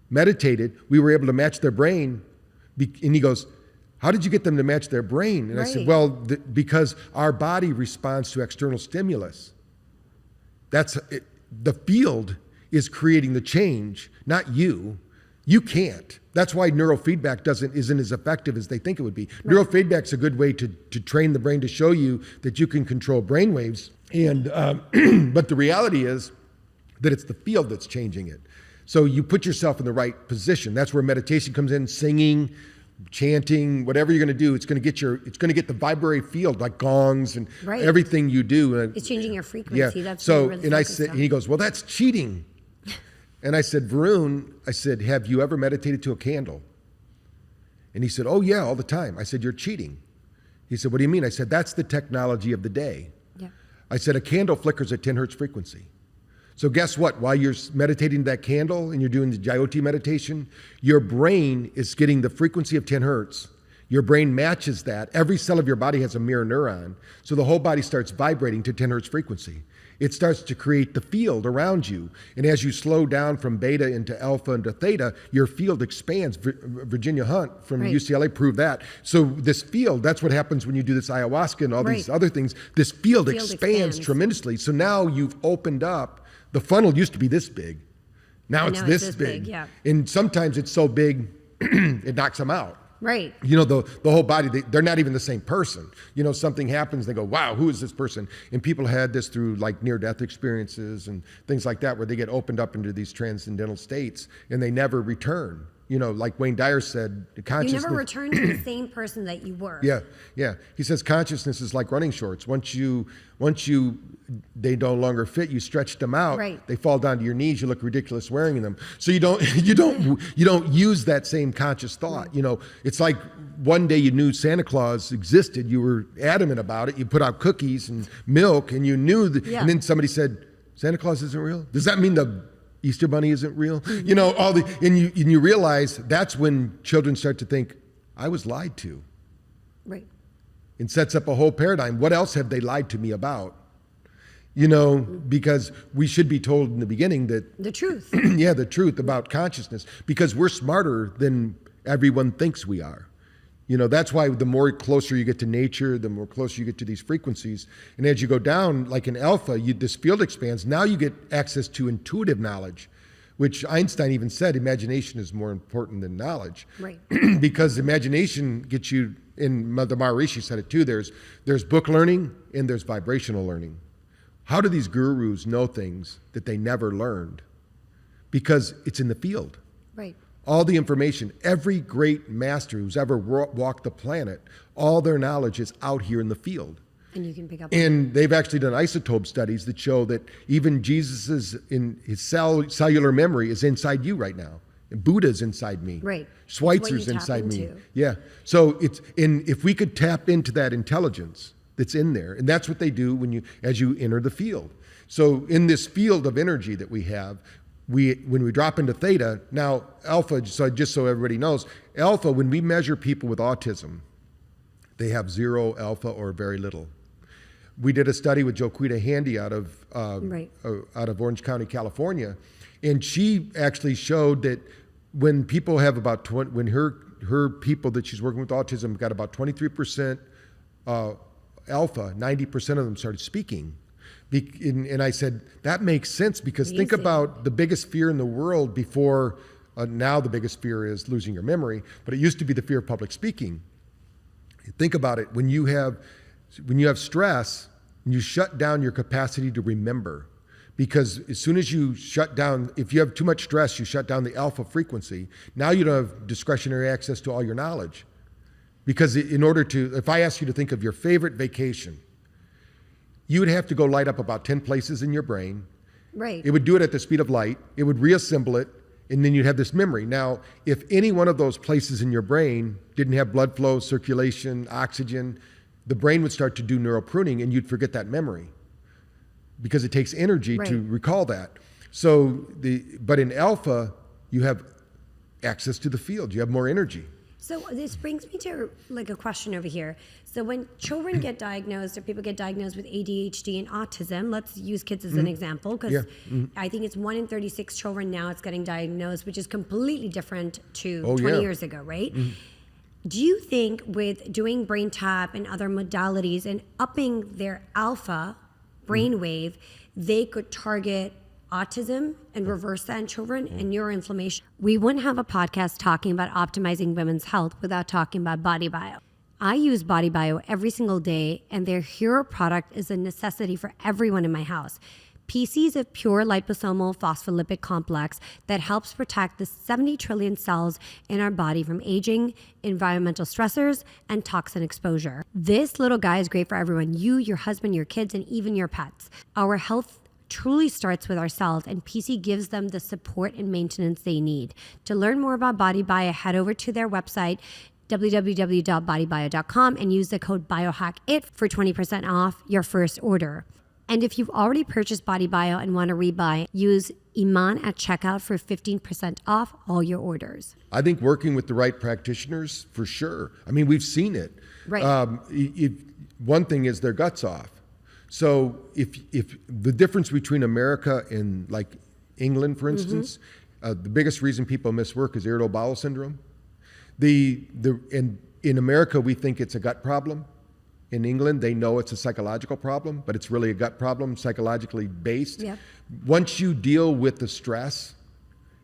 meditated. We were able to match their brain, and he goes, "How did you get them to match their brain?" And I said, "Well, because our body responds to external stimulus. The field is creating the change, not you. You can't. That's why neurofeedback isn't as effective as they think it would be. Right. Neurofeedback's a good way to train the brain to show you that you can control brainwaves. And but the reality is that it's the field that's changing it. So you put yourself in the right position. That's where meditation comes in, singing, chanting, whatever you're going to do. It's going to get the vibratory field like gongs and everything you do. It's changing your frequency. Yeah. That's so really and I said, and he goes, "Well, that's cheating." And I said, "Varun," I said, "have you ever meditated to a candle?" And he said, "Oh yeah, all the time." I said, "You're cheating." He said, "What do you mean?" I said, "That's the technology of the day." Yeah. I said, "A candle flickers at 10 hertz frequency. So guess what? While you're meditating that candle and you're doing the Jyoti meditation, your brain is getting the frequency of 10 hertz. Your brain matches that. Every cell of your body has a mirror neuron. So the whole body starts vibrating to 10 hertz frequency. It starts to create the field around you. And as you slow down from beta into alpha into theta, your field expands. Virginia Hunt from UCLA proved that. So this field, that's what happens when you do this ayahuasca and all these other things. This field expands tremendously. So now you've opened up. The funnel used to be this big. Now it's this big. Yeah. And sometimes it's so big, it knocks them out. Right. The whole body, they're not even the same person. Something happens, they go, "Wow, who is this person?" And people had this through like near-death experiences and things like that, where they get opened up into these transcendental states and they never return. like Wayne Dyer said, consciousness. You never return to the same person that you were. Yeah. He says consciousness is like running shorts. Once they no longer fit, you stretch them out. Right. They fall down to your knees. You look ridiculous wearing them. So you don't use that same conscious thought. It's like one day you knew Santa Claus existed. You were adamant about it. You put out cookies and milk, and you knew that. Yeah. And then somebody said, Santa Claus isn't real. Does that mean the Easter Bunny isn't real? And you realize that's when children start to think, I was lied to. Right. And sets up a whole paradigm. What else have they lied to me about? Because we should be told in the beginning that the truth. Yeah, the truth about consciousness, because we're smarter than everyone thinks we are. That's why the more closer you get to nature, the more closer you get to these frequencies. And as you go down, like in alpha, this field expands. Now you get access to intuitive knowledge, which Einstein even said imagination is more important than knowledge. Right. Because imagination gets you, and the Maharishi said it too, there's book learning and there's vibrational learning. How do these gurus know things that they never learned? Because it's in the field. Right. All the information, every great master who's ever walked the planet, all their knowledge is out here in the field. And you can pick up. And they've actually done isotope studies that show that even Jesus's in his cellular memory is inside you right now. And Buddha's inside me. Right. Schweitzer's inside me. Yeah. So if we could tap into that intelligence that's in there, and that's what they do as you enter the field. So in this field of energy that we have, when we drop into theta, now alpha, just so everybody knows, alpha, when we measure people with autism, they have 0 alpha or very little. We did a study with Joquita Handy out of Orange County, California, and she actually showed that when people have about 20, when her people that she's working with autism got about 23% alpha, 90% of them started speaking. And I said, that makes sense, because think about the biggest fear in the world before, now the biggest fear is losing your memory, but it used to be the fear of public speaking. Think about it, when you have stress, you shut down your capacity to remember, because as soon as you shut down, if you have too much stress, you shut down the alpha frequency. Now you don't have discretionary access to all your knowledge. Because if I ask you to think of your favorite vacation, you would have to go light up about 10 places in your brain. Right. It would do it at the speed of light. It would reassemble it, and then you'd have this memory. Now, if any one of those places in your brain didn't have blood flow, circulation, oxygen, the brain would start to do neural pruning, and you'd forget that memory, because it takes energy to recall that. But in alpha, you have access to the field. You have more energy. So this brings me to a question over here. So when children get diagnosed, or people get diagnosed with ADHD and autism, let's use kids as an example, because I think it's 1 in 36 children now it's getting diagnosed, which is completely different to 20 years ago, right? Do you think with doing brain tap and other modalities and upping their alpha brainwave, they could target autism and reverse that in children and neuroinflammation? We wouldn't have a podcast talking about optimizing women's health without talking about BodyBio. I use BodyBio every single day, and their hero product is a necessity for everyone in my house. PC is a pure liposomal phospholipid complex that helps protect the 70 trillion cells in our body from aging, environmental stressors, and toxin exposure. This little guy is great for everyone: you, your husband, your kids, and even your pets. Our health truly starts with ourselves, and PC gives them the support and maintenance they need. To learn more about BodyBio, head over to their website, www.bodybio.com, and use the code Biohack-it for 20% off your first order. And if you've already purchased BodyBio and want to rebuy, use Iman at checkout for 15% off all your orders. I think working with the right practitioners, for sure. I mean, we've seen it. Right. One thing is their guts off. So if the difference between America and like England, for instance, the biggest reason people miss work is irritable bowel syndrome. In America, we think it's a gut problem. In England, they know it's a psychological problem, but it's really a gut problem, psychologically based. Yeah. Once you deal with the stress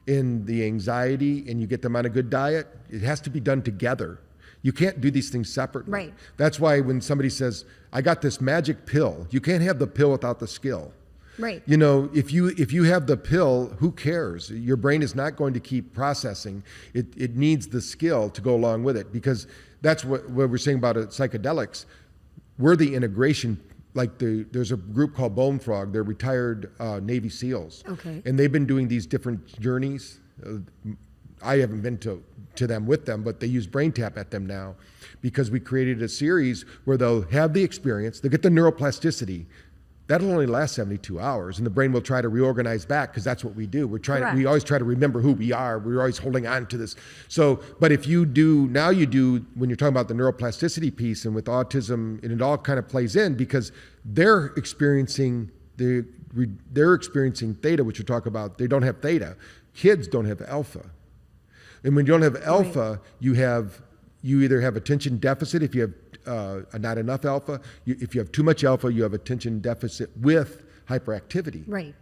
and the anxiety and you get them on a good diet, it has to be done together. You can't do these things separately. Right. That's why when somebody says, I got this magic pill, you can't have the pill without the skill. Right. You know, if you have the pill, who cares? Your brain is not going to keep processing. It needs the skill to go along with it, because that's what we're saying about psychedelics. We're the integration. Like there's a group called Bone Frog. They're retired Navy SEALs. Okay. And they've been doing these different journeys. I haven't been to them with them, but they use brain tap at them now, because we created a series where they'll have the experience, they'll get the neuroplasticity. That'll only last 72 hours, and the brain will try to reorganize back, because that's what we do. We always try to remember who we are. We're always holding on to this. So, but if you do, when you're talking about the neuroplasticity piece and with autism, and it all kind of plays in, because they're experiencing theta, which you talk about. They don't have theta. Kids don't have alpha. And when you don't have alpha, right, you either have attention deficit if you have not enough alpha. If you have too much alpha, you have attention deficit with hyperactivity. Right.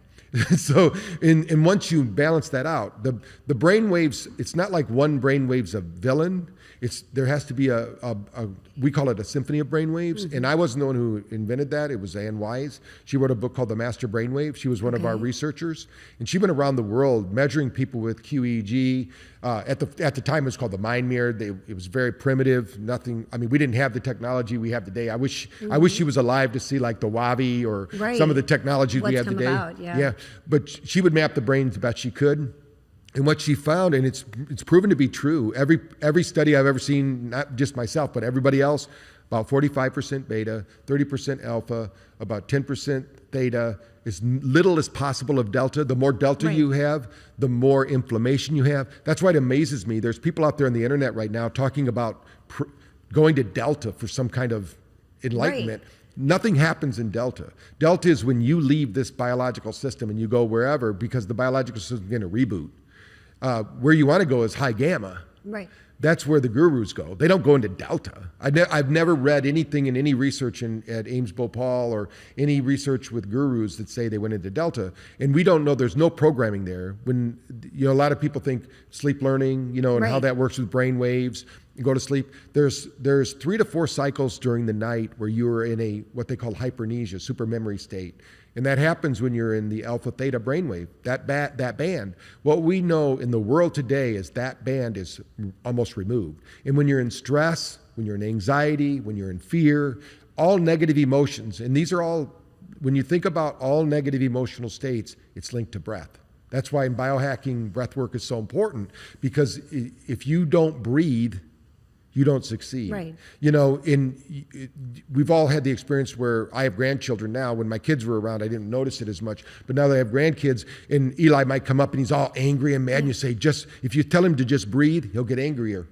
So, and once you balance that out, the brain waves, it's not like one brain wave's a villain. There has to be we call it a symphony of brain waves. Mm-hmm. And I wasn't the one who invented that. It was Anne Wise. She wrote a book called The Master Brainwave. She was one of our researchers. And she went around the world measuring people with QEEG. At the time, it was called the mind mirror. It was very primitive. Nothing. I mean, we didn't have the technology we have today. I wish she was alive to see like the WAVI or some of the technologies we have today. Yeah. But she would map the brains the best she could. And what she found, and it's proven to be true, every study I've ever seen, not just myself, but everybody else, about 45% beta, 30% alpha, about 10% theta, as little as possible of delta. The more delta you have, the more inflammation you have. That's why it amazes me. There's people out there on the internet right now talking about going to delta for some kind of enlightenment. Right. Nothing happens in delta. Delta is when you leave this biological system and you go wherever, because the biological system is going to reboot. Where you want to go is high gamma. Right. That's where the gurus go. They don't go into delta. I've never read anything in any research at Ames Bhopal or any research with gurus that say they went into delta. And we don't know. There's no programming there. When a lot of people think sleep learning, and how that works with brain waves. You go to sleep. There's 3 to 4 cycles during the night where you're in what they call hypermnesia, super memory state. And that happens when you're in the alpha theta brainwave, that band. What we know in the world today is that band is almost removed. And when you're in stress, when you're in anxiety, when you're in fear, all negative emotions, and these are all, when you think about all negative emotional states, it's linked to breath. That's why in biohacking, breath work is so important, because if you don't breathe, you don't succeed. Right. We've all had the experience where I have grandchildren now. When my kids were around, I didn't notice it as much. But now that I have grandkids, and Eli might come up and he's all angry and mad, and you say, if you tell him to just breathe, he'll get angrier.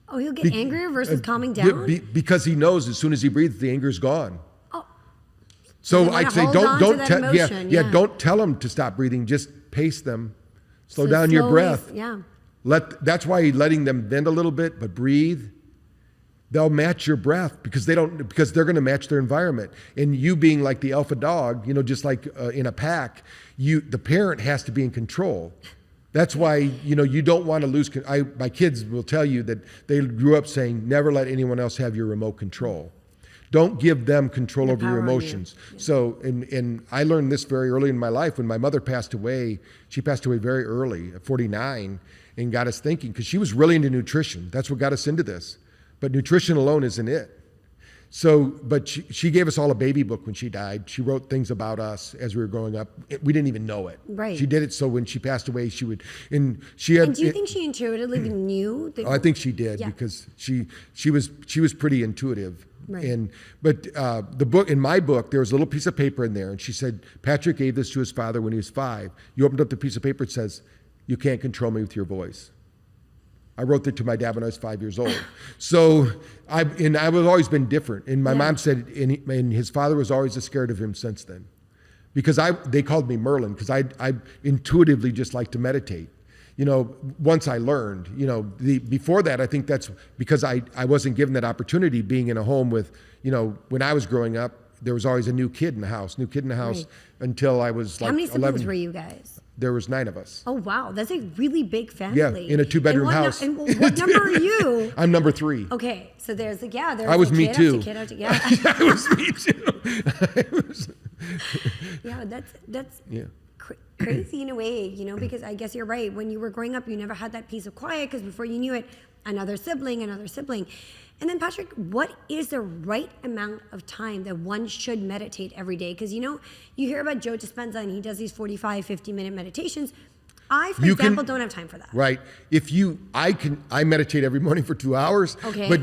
Oh, he'll get angrier versus calming down? Because he knows as soon as he breathes, the anger's gone. Oh. So I'd say don't tell him to stop breathing. Just pace them. Slow down your breath. Yeah. That's why letting them bend a little bit, but breathe. They'll match your breath because they're going to match their environment. And you being like the alpha dog, just like in a pack, the parent has to be in control. That's why, you don't want to lose. My kids will tell you that they grew up saying, never let anyone else have your remote control. Don't give them control over your emotions. Yeah. So, and I learned this very early in my life. When my mother passed away, she passed away very early, at 49, and got us thinking, because she was really into nutrition. That's what got us into this. But nutrition alone isn't it. So, but she gave us all a baby book when she died. She wrote things about us as we were growing up. We didn't even know it. Right. She did it so when she passed away, she would, and she had. And do you think she intuitively knew? I think she did, because she was pretty intuitive. Right. But in my book, there was a little piece of paper in there, and she said, Patrick gave this to his father when he was 5. You opened up the piece of paper, it says, you can't control me with your voice. I wrote that to my dad when I was 5 years old. So I've always been different. And my mom said, and his father was always scared of him since then. Because they called me Merlin, because I intuitively just like to meditate. Once I learned, before that, I think that's because I wasn't given that opportunity being in a home with, when I was growing up, there was always a new kid in the house, right. Until I was like 11. How many siblings were you guys? There was 9 of us. Oh, wow. That's a really big family. Yeah, in a 2-bedroom house. And what number are you? I'm number 3. Okay, so there's I was me too. Yeah, I was me too. yeah, that's Yeah. crazy in a way, because I guess you're right. When you were growing up, you never had that peace of quiet because before you knew it, another sibling. And then Patrick, what is the right amount of time that one should meditate every day? Because you hear about Joe Dispenza and he does these 45, 50-minute meditations. I, for example, don't have time for that. Right. I meditate every morning for 2 hours. Okay. But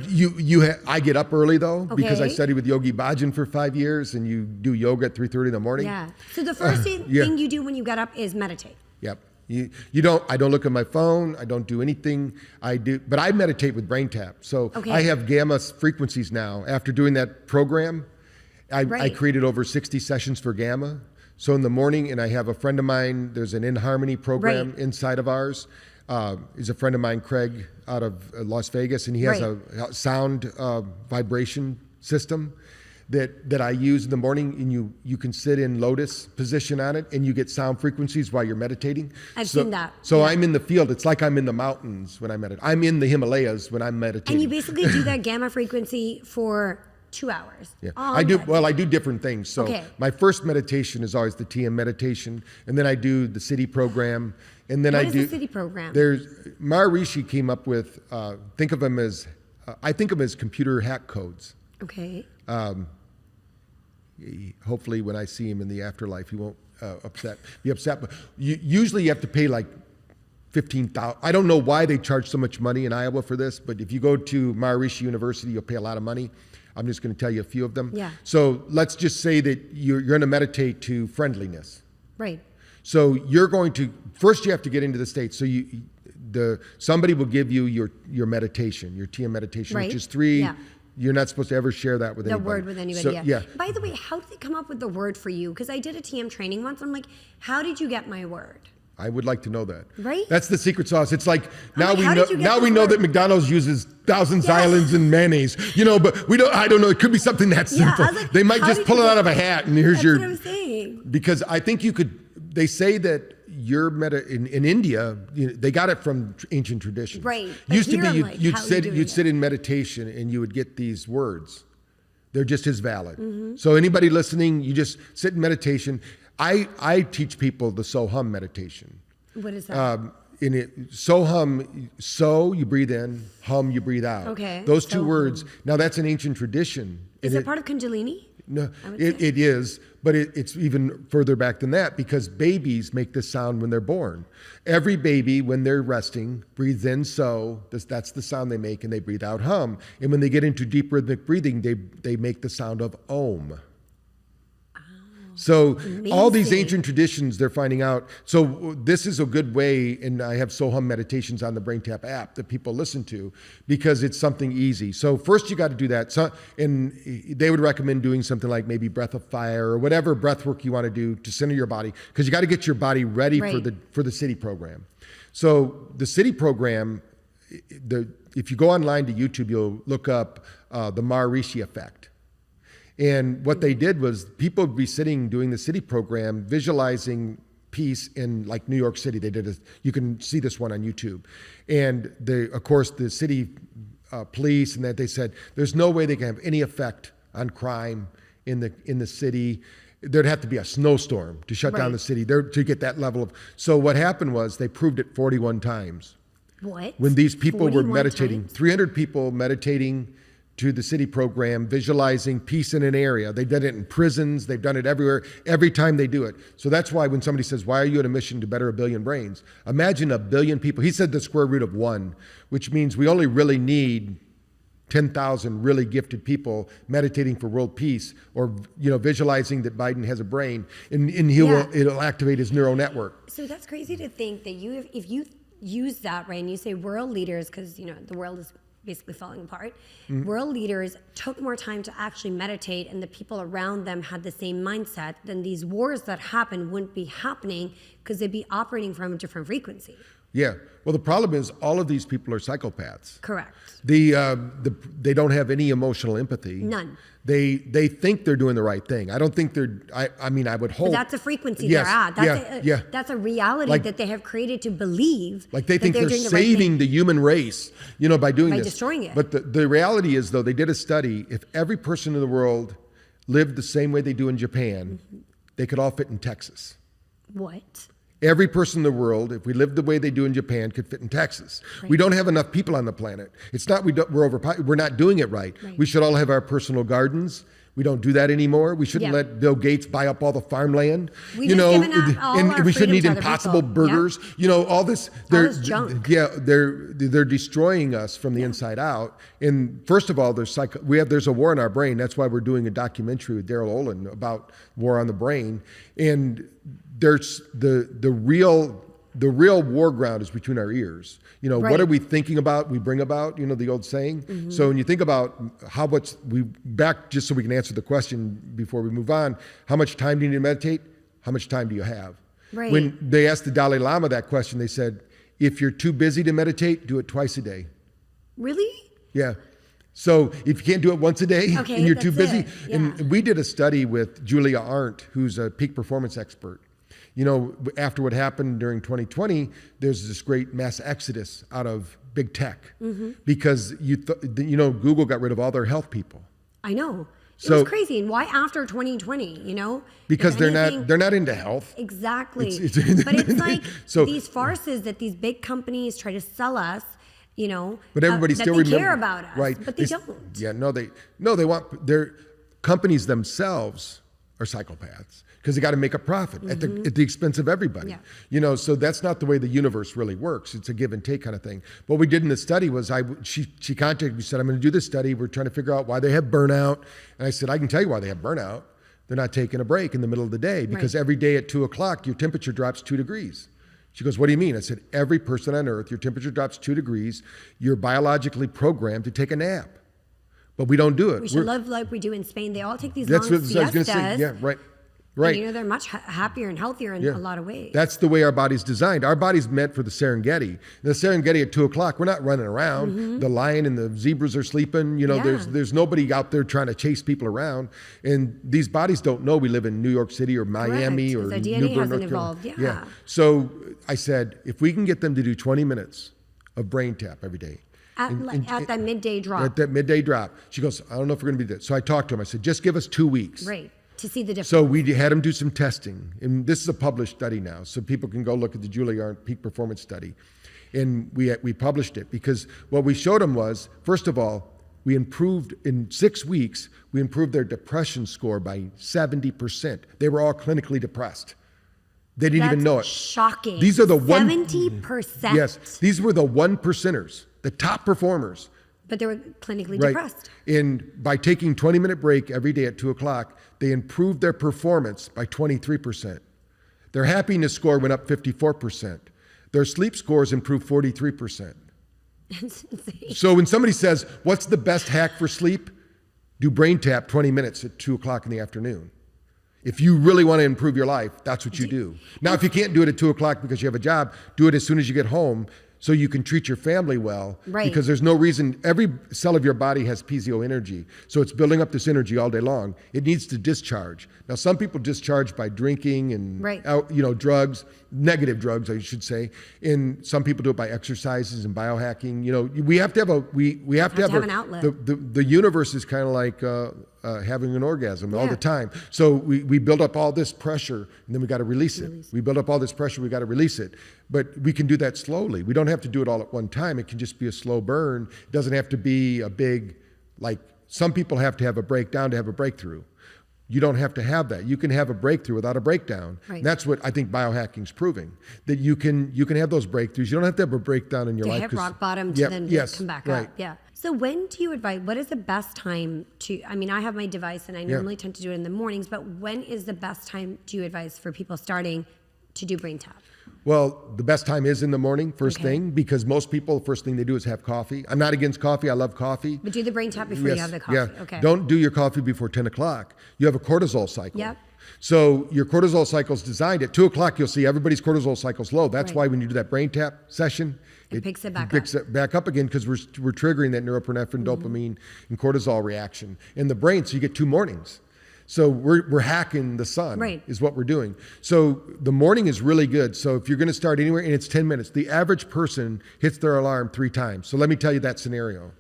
I get up early though, because I studied with Yogi Bhajan for 5 years, and you do yoga at 3:30 in the morning. Yeah. So the first thing you do when you get up is meditate. Yep. I don't look at my phone. I don't do anything. But I meditate with brain tap. So I have gamma frequencies now. After doing that program, I created over 60 sessions for gamma. So in the morning, and I have a friend of mine, there's an In Harmony program inside of ours. He's a friend of mine, Craig, out of Las Vegas, and he has a sound vibration system that I use in the morning, and you can sit in lotus position on it, and you get sound frequencies while you're meditating. I've seen that. So I'm in the field. It's like I'm in the mountains when I meditate. I'm in the Himalayas when I'm meditating. And you basically do that gamma frequency for 2 hours. Yeah, I do different things. So my first meditation is always the TM meditation, and then I do the city program, and then what is the city program? There's Maharishi came up with I think of them as computer hack codes. Okay. Hopefully, when I see him in the afterlife, he won't be upset. But usually, you have to pay like $15,000. I don't know why they charge so much money in Iowa for this, but if you go to Maharishi University, you'll pay a lot of money. I'm just going to tell you a few of them. Yeah. So let's just say that you're going to meditate to friendliness. Right. So you're going to first you have to get into the state. So somebody will give you your meditation, your TM meditation, which is 3. Yeah. You're not supposed to ever share that with anybody. The word with anybody, so, yeah. By the way, how did they come up with the word for you? Because I did a TM training once. I'm like, how did you get my word? I would like to know that. Right? That's the secret sauce. It's like now we know that McDonald's uses Thousand Islands and mayonnaise. But we don't. I don't know. It could be something that simple. Like, they might just pull it out of a hat and here's That's what I'm saying. Because I think you could. They say that in India, they got it from ancient traditions. Right. Used to be you'd sit in meditation and you would get these words. They're just as valid. Mm-hmm. So anybody listening, you just sit in meditation. I teach people the so-hum meditation. What is that? So-hum, so you breathe in, hum you breathe out. Okay. Those two words. Now that's an ancient tradition. Is it part of Kundalini? No, it is, but it's even further back than that because babies make this sound when they're born. Every baby, when they're resting, breathes in so, that's the sound they make, and they breathe out hum. And when they get into deep rhythmic breathing, they make the sound of om. So all these ancient traditions, they're finding out. So this is a good way, and I have So-Hum meditations on the BrainTap app that people listen to because it's something easy. So first you got to do that. So, and they would recommend doing something like maybe breath of fire or whatever breath work you want to do to center your body because you got to get your body ready for the city program. So the city program, if you go online to YouTube, you'll look up the Maharishi effect. And what they did was people would be sitting doing the city program, visualizing peace in like New York City. They did you can see this one on YouTube. And of course, the city police and that they said, there's no way they can have any effect on crime in the city. There'd have to be a snowstorm to shut down the city to get that level of. So what happened was they proved it 41 times. What? When these people were meditating, times? 300 people meditating to the city program, visualizing peace in an area. They've done it in prisons. They've done it everywhere, every time they do it. So that's why when somebody says, why are you on a mission to better 1 billion brains? Imagine 1 billion people. He said the square root of 1, which means we only really need 10,000 really gifted people meditating for world peace or visualizing that Biden has a brain and it'll activate his neural network. So that's crazy to think that if you use that, right, and you say world leaders, because the world is basically falling apart. Mm-hmm. World leaders took more time to actually meditate and the people around them had the same mindset, then these wars that happen wouldn't be happening because they'd be operating from a different frequency. Yeah. Well, the problem is all of these people are psychopaths. Correct. They don't have any emotional empathy. None. They think they're doing the right thing. I don't think they're. I mean, I would hope. But that's a frequency they're at. That's a reality that they have created to believe. Like they think they're saving the human race, by doing this. By destroying it. But the reality is, though, they did a study. If every person in the world lived the same way they do in Japan, they could all fit in Texas. What? Every person in the world, if we lived the way they do in Japan, could fit in Texas. Right. We don't have enough people on the planet. It's not we're not doing it right. We should all have our personal gardens. We don't do that anymore. We shouldn't let Bill Gates buy up all the farmland. We shouldn't eat Impossible Burgers. Yeah. All this junk. Yeah, they're destroying us from the inside out. And first of all, there's a war in our brain. That's why we're doing a documentary with Daryl Olin about war on the brain. And there's the real war ground is between our ears. What are we thinking about? We bring about, the old saying. Mm-hmm. So when you think about just so we can answer the question before we move on, how much time do you need to meditate? How much time do you have? Right. When they asked the Dalai Lama that question, they said, if you're too busy to meditate, do it twice a day. Really? Yeah. So if you can't do it once a day and you're too busy. Yeah. And we did a study with Julia Arndt, who's a peak performance expert. After what happened during 2020, there's this great mass exodus out of big tech because Google got rid of all their health people. I know. It was crazy. And why after 2020, Because they're not into health. Exactly. But it's like these farces that these big companies try to sell us, but everybody still care about us, right? But they don't. Yeah, they want their companies themselves are psychopaths. Because they got to make a profit at the expense of everybody. Yeah. So that's not the way the universe really works. It's a give and take kind of thing. What we did in the study was she contacted me, said, I'm going to do this study. We're trying to figure out why they have burnout. And I said, I can tell you why they have burnout. They're not taking a break in the middle of the day because every day at 2:00, your temperature drops 2 degrees. She goes, what do you mean? I said, every person on earth, your temperature drops 2 degrees. You're biologically programmed to take a nap. But we don't do it. We should live like we do in Spain. They all take these long siestas. I was going to say, yeah, right. Right. And, they're much happier and healthier in a lot of ways. That's the way our body's designed. Our body's meant for the Serengeti. The Serengeti at 2:00, we're not running around. The lion and the zebras are sleeping. There's nobody out there trying to chase people around. And these bodies don't know we live in New York City or Miami or the DNA Newburgh, hasn't North evolved. Carolina. Yeah. So I said, if we can get them to do 20 minutes of brain tap every day. At that midday drop. At that midday drop. She goes, I don't know if we're going to be there. So I talked to him. I said, just give us 2 weeks. Right. To see the difference. So we had them do some testing. And this is a published study now. So people can go look at the Julia Arndt Peak Performance Study. And we published it because what we showed them was, first of all, we improved in 6 weeks, we improved their depression score by 70%. They were all clinically depressed. They didn't even know it. Shocking. These are the 70%. Yes. These were the 1%ers, the top performers. But they were clinically depressed. And by taking 20-minute break every day at 2:00, they improved their performance by 23%. Their happiness score went up 54%. Their sleep scores improved 43%. That's insane. So when somebody says, what's the best hack for sleep? Do brain tap 20 minutes at 2:00 in the afternoon. If you really want to improve your life, that's what you do. Now, if you can't do it at 2:00 because you have a job, do it as soon as you get home so you can treat your family well. Right. Because there's no reason, every cell of your body has PCO energy. So it's building up this energy all day long. It needs to discharge. Now, some people discharge by drinking and drugs, negative drugs, I should say. And some people do it by exercises and biohacking. We have to have an outlet. The universe is kind of like having an orgasm all the time. So we build up all this pressure and then we got to release it. We build up all this pressure, we got to release it. But we can do that slowly. We don't have to do it all at one time. It can just be a slow burn. It doesn't have to be a big, some people have to have a breakdown to have a breakthrough. You don't have to have that. You can have a breakthrough without a breakdown. Right. That's what I think biohacking's proving, that you can have those breakthroughs. You don't have to have a breakdown in your life. To hit rock bottom to then come back up. Yeah. So when do you advise, what is the best time I have my device and I normally tend to do it in the mornings, but when is the best time do you advise for people starting to do brain tap? Well, the best time is in the morning, first thing, because most people, the first thing they do is have coffee. I'm not against coffee. I love coffee. But do the brain tap before you have the coffee. Yeah. Okay. Don't do your coffee before 10 o'clock. You have a cortisol cycle. Yep. So your cortisol cycle is designed at 2 o'clock. You'll see everybody's cortisol cycle's low. That's why when you do that brain tap session, it picks it back up. Picks it back up again because we're triggering that norepinephrine, dopamine, and cortisol reaction in the brain. So you get 2 mornings. So we're hacking the sun, is what we're doing. So the morning is really good. So if you're going to start anywhere, and it's 10 minutes, the average person hits their alarm 3 times. So let me tell you that scenario.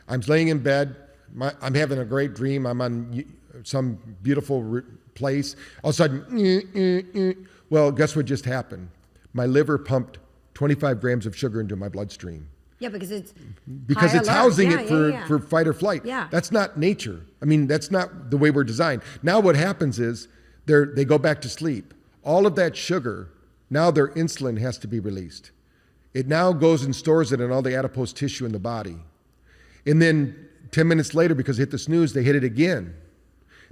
I'm laying in bed. I'm having a great dream. I'm on some beautiful place. All of a sudden, well, guess what just happened? My liver pumped 25 grams of sugar into my bloodstream. Yeah, because it's housing it for fight or flight. Yeah. That's not nature. I mean, that's not the way we're designed. Now what happens is they go back to sleep. All of that sugar, now their insulin has to be released. It now goes and stores it in all the adipose tissue in the body. And then 10 minutes later, because they hit the snooze, they hit it again.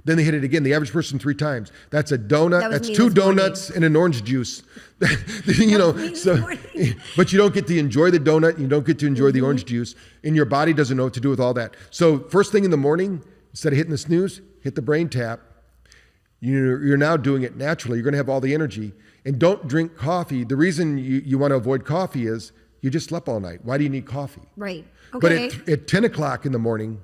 Then they hit it again. The average person 3 times. That's a donut. That's 2 donuts and an orange juice. But you don't get to enjoy the donut. You don't get to enjoy the orange juice. And your body doesn't know what to do with all that. So first thing in the morning, instead of hitting the snooze, hit the brain tap. You're now doing it naturally. You're going to have all the energy. And don't drink coffee. The reason you want to avoid coffee is you just slept all night. Why do you need coffee? Right. Okay. But at 10 o'clock in the morning,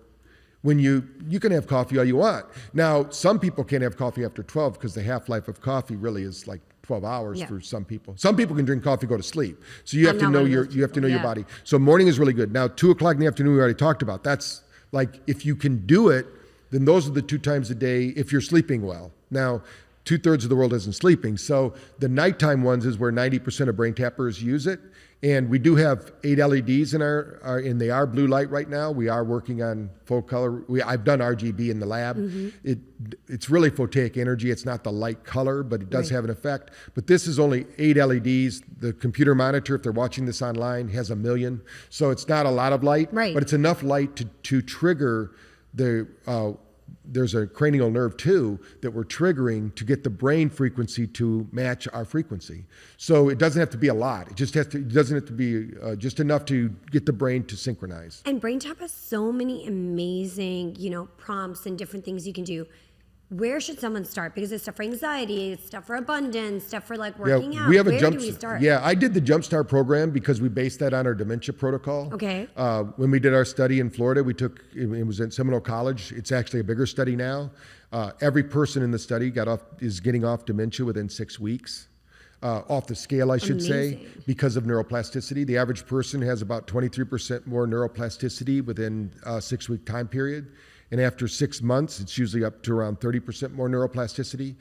when you can have coffee all you want. Now, some people can't have coffee after 12 because the half-life of coffee really is like 12 hours for some people. Some people can drink coffee, go to sleep. So you have to know your body. So morning is really good. Now, 2 o'clock in the afternoon, we already talked about. That's like, if you can do it, then those are the 2 times a day if you're sleeping well. Now, 2/3 of the world isn't sleeping. So the nighttime ones is where 90% of brain tappers use it. And we do have 8 LEDs and they are blue light right now. We are working on full color. I've done RGB in the lab. It's really photic energy. It's not the light color, but it does have an effect. But this is only 8 LEDs. The computer monitor, if they're watching this online, has 1 million. So it's not a lot of light, but it's enough light to trigger the there's a cranial nerve too that we're triggering to get the brain frequency to match our frequency. So it doesn't have to be a lot. It doesn't have to be just enough to get the brain to synchronize. And BrainTap has so many amazing, prompts and different things you can do. Where should someone start? Because it's stuff for anxiety, it's stuff for abundance, stuff for like working out. We have Where do we start? Yeah, I did the Jumpstart program because we based that on our dementia protocol. Okay. When we did our study in Florida, it was at Seminole College. It's actually a bigger study now. Every person in the study is getting off dementia within 6 weeks. Off the scale, I should say, because of neuroplasticity. The average person has about 23% more neuroplasticity within a 6-week time period. And after 6 months, it's usually up to around 30% more neuroplasticity.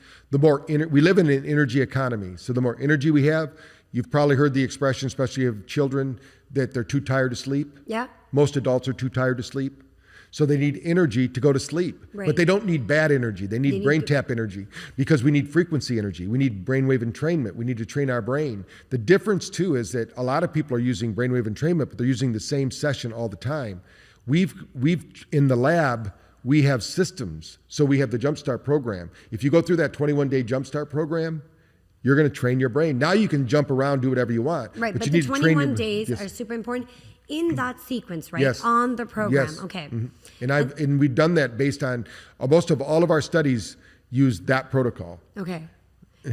We live in an energy economy. So the more energy we have, you've probably heard the expression, especially of children, that they're too tired to sleep. Yeah. Most adults are too tired to sleep. So they need energy to go to sleep. Right. But they don't need bad energy. They need brain tap energy because we need frequency energy. We need brainwave entrainment. We need to train our brain. The difference too is that a lot of people are using brainwave entrainment, but they're using the same session all the time. We've in the lab, we have systems. So we have the Jumpstart program. If you go through that 21-day Jumpstart program, you're going to train your brain. Now you can jump around, do whatever you want. Right, but the 21 days are super important in that sequence, right? Yes. On the program. Yes. Okay. Mm-hmm. And we've done that based on most of all of our studies use that protocol. Okay.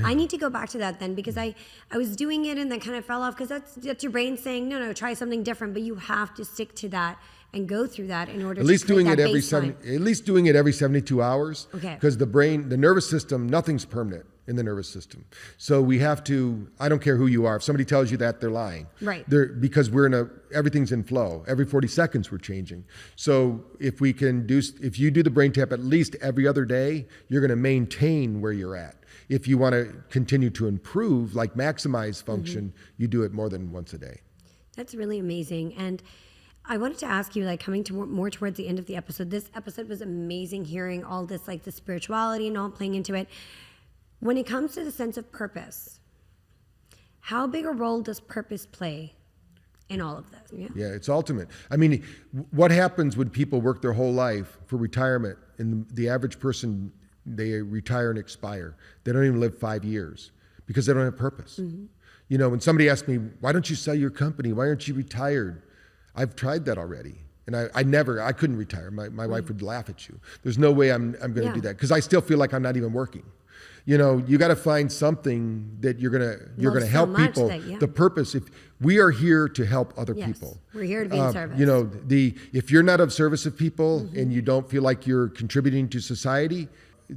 I need to go back to that then because I was doing it and then kind of fell off because that's your brain saying, no, try something different, but you have to stick to that and go through that in order to create that baseline. At least doing it every 72 hours. Okay. Because the brain, the nervous system, nothing's permanent in the nervous system. So we have to, I don't care who you are, if somebody tells you that, they're lying. Right. Because everything's in flow. Every 40 seconds we're changing. So if you do the brain tap at least every other day, you're going to maintain where you're at. If you want to continue to improve, like maximize function, you do it more than once a day. That's really amazing. And I wanted to ask you, like coming to more towards the end of the episode, this episode was amazing hearing all this, like the spirituality and all playing into it. When it comes to the sense of purpose, how big a role does purpose play in all of this? Yeah, it's ultimate. I mean, what happens when people work their whole life for retirement and the average person, they retire and expire. They don't even live 5 years because they don't have purpose. Mm-hmm. When somebody asks me, why don't you sell your company? Why aren't you retired? I've tried that already. And I couldn't retire. My wife would laugh at you. There's no way I'm going to do that because I still feel like I'm not even working. You got to find something that you're going to help people. The purpose, if we are here to help other people. We're here to be in service. If you're not of service of people and you don't feel like you're contributing to society,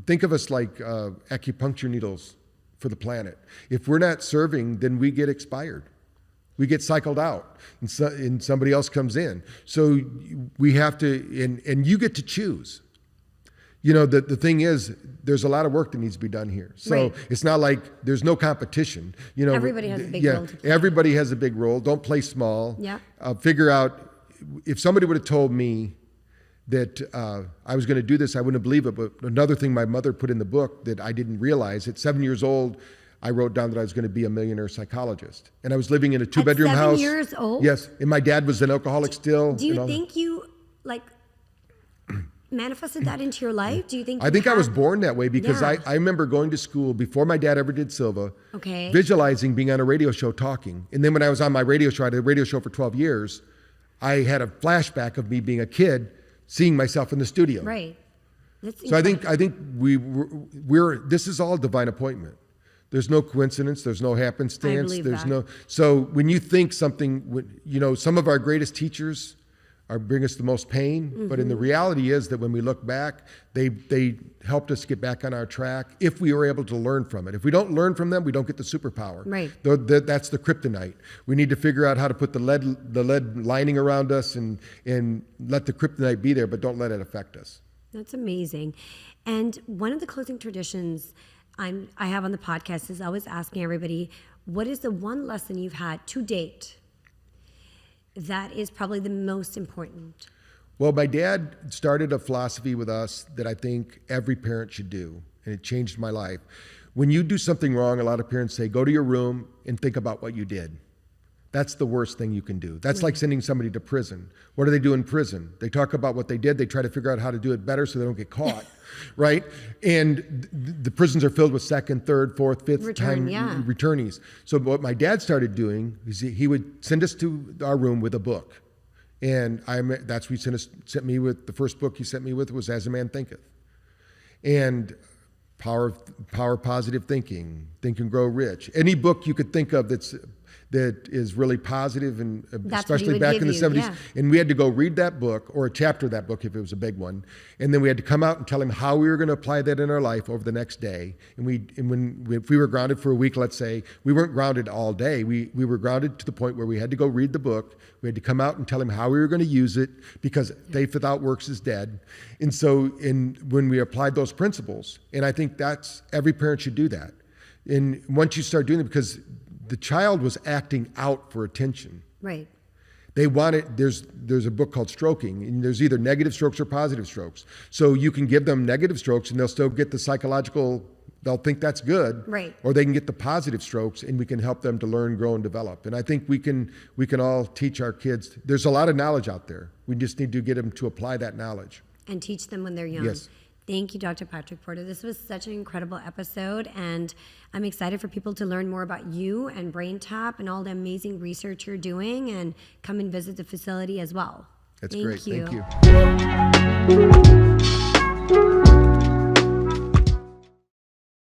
think of us like acupuncture needles for the planet. If we're not serving, then we get expired. We get cycled out and somebody else comes in. So we have to, and you get to choose. the thing is, there's a lot of work that needs to be done here. So it's not like there's no competition. Everybody has a big role to play. Everybody has a big role. Don't play small. Yeah. Figure out, if somebody would have told me that I was going to do this, I wouldn't believe it. But another thing my mother put in the book that I didn't realize, at 7 years old, I wrote down that I was going to be a millionaire psychologist. And I was living in a 2-bedroom house. At 7 years old? Yes. And my dad was an alcoholic still. Do you think you, manifested that into your life? Do you think? I think I was born that way because I remember going to school before my dad ever did Silva, visualizing being on a radio show talking. And then when I was on my radio show, I had a radio show for 12 years, I had a flashback of me being a kid, seeing myself in the studio. Right. So I think we're this is all divine appointment. There's no coincidence. There's no happenstance. So when you think something, some of our greatest teachers bring us the most pain, but in the reality is that when we look back, they helped us get back on our track if we were able to learn from it. If we don't learn from them, we don't get the superpower. Right. That's the kryptonite. We need to figure out how to put the lead lining around us and let the kryptonite be there, but don't let it affect us. That's amazing. And one of the closing traditions I have on the podcast is always asking everybody, what is the one lesson you've had to date that is probably the most important? Well, my dad started a philosophy with us that I think every parent should do, and it changed my life. When you do something wrong, a lot of parents say, go to your room and think about what you did. That's the worst thing you can do. That's like sending somebody to prison. What do they do in prison? They talk about what they did. They try to figure out how to do it better so they don't get caught, right? And the prisons are filled with second, third, fourth, fifth time returnees. So what my dad started doing is he would send us to our room with a book. And that's what he sent me with. The first book he sent me with was As a Man Thinketh. And Power Positive Thinking, Think and Grow Rich. Any book you could think of that is really positive, and especially back in the 70s. Yeah. And we had to go read that book, or a chapter of that book if it was a big one. And then we had to come out and tell him how we were going to apply that in our life over the next day. If we were grounded for a week, let's say, we weren't grounded all day. We were grounded to the point where we had to go read the book. We had to come out and tell him how we were going to use it, because faith without works is dead. And so when we applied those principles, and I think every parent should do that. And once you start doing it, because the child was acting out for attention. Right. They wanted, there's a book called Stroking, and there's either negative strokes or positive strokes. So you can give them negative strokes and they'll still get the psychological, they'll think that's good. Right. Or they can get the positive strokes, and we can help them to learn, grow, and develop. And I think we can all teach our kids. There's a lot of knowledge out there. We just need to get them to apply that knowledge. And teach them when they're young. Yes. Thank you, Dr. Patrick Porter. This was such an incredible episode, and I'm excited for people to learn more about you and BrainTap and all the amazing research you're doing, and come and visit the facility as well. That's great. Thank you.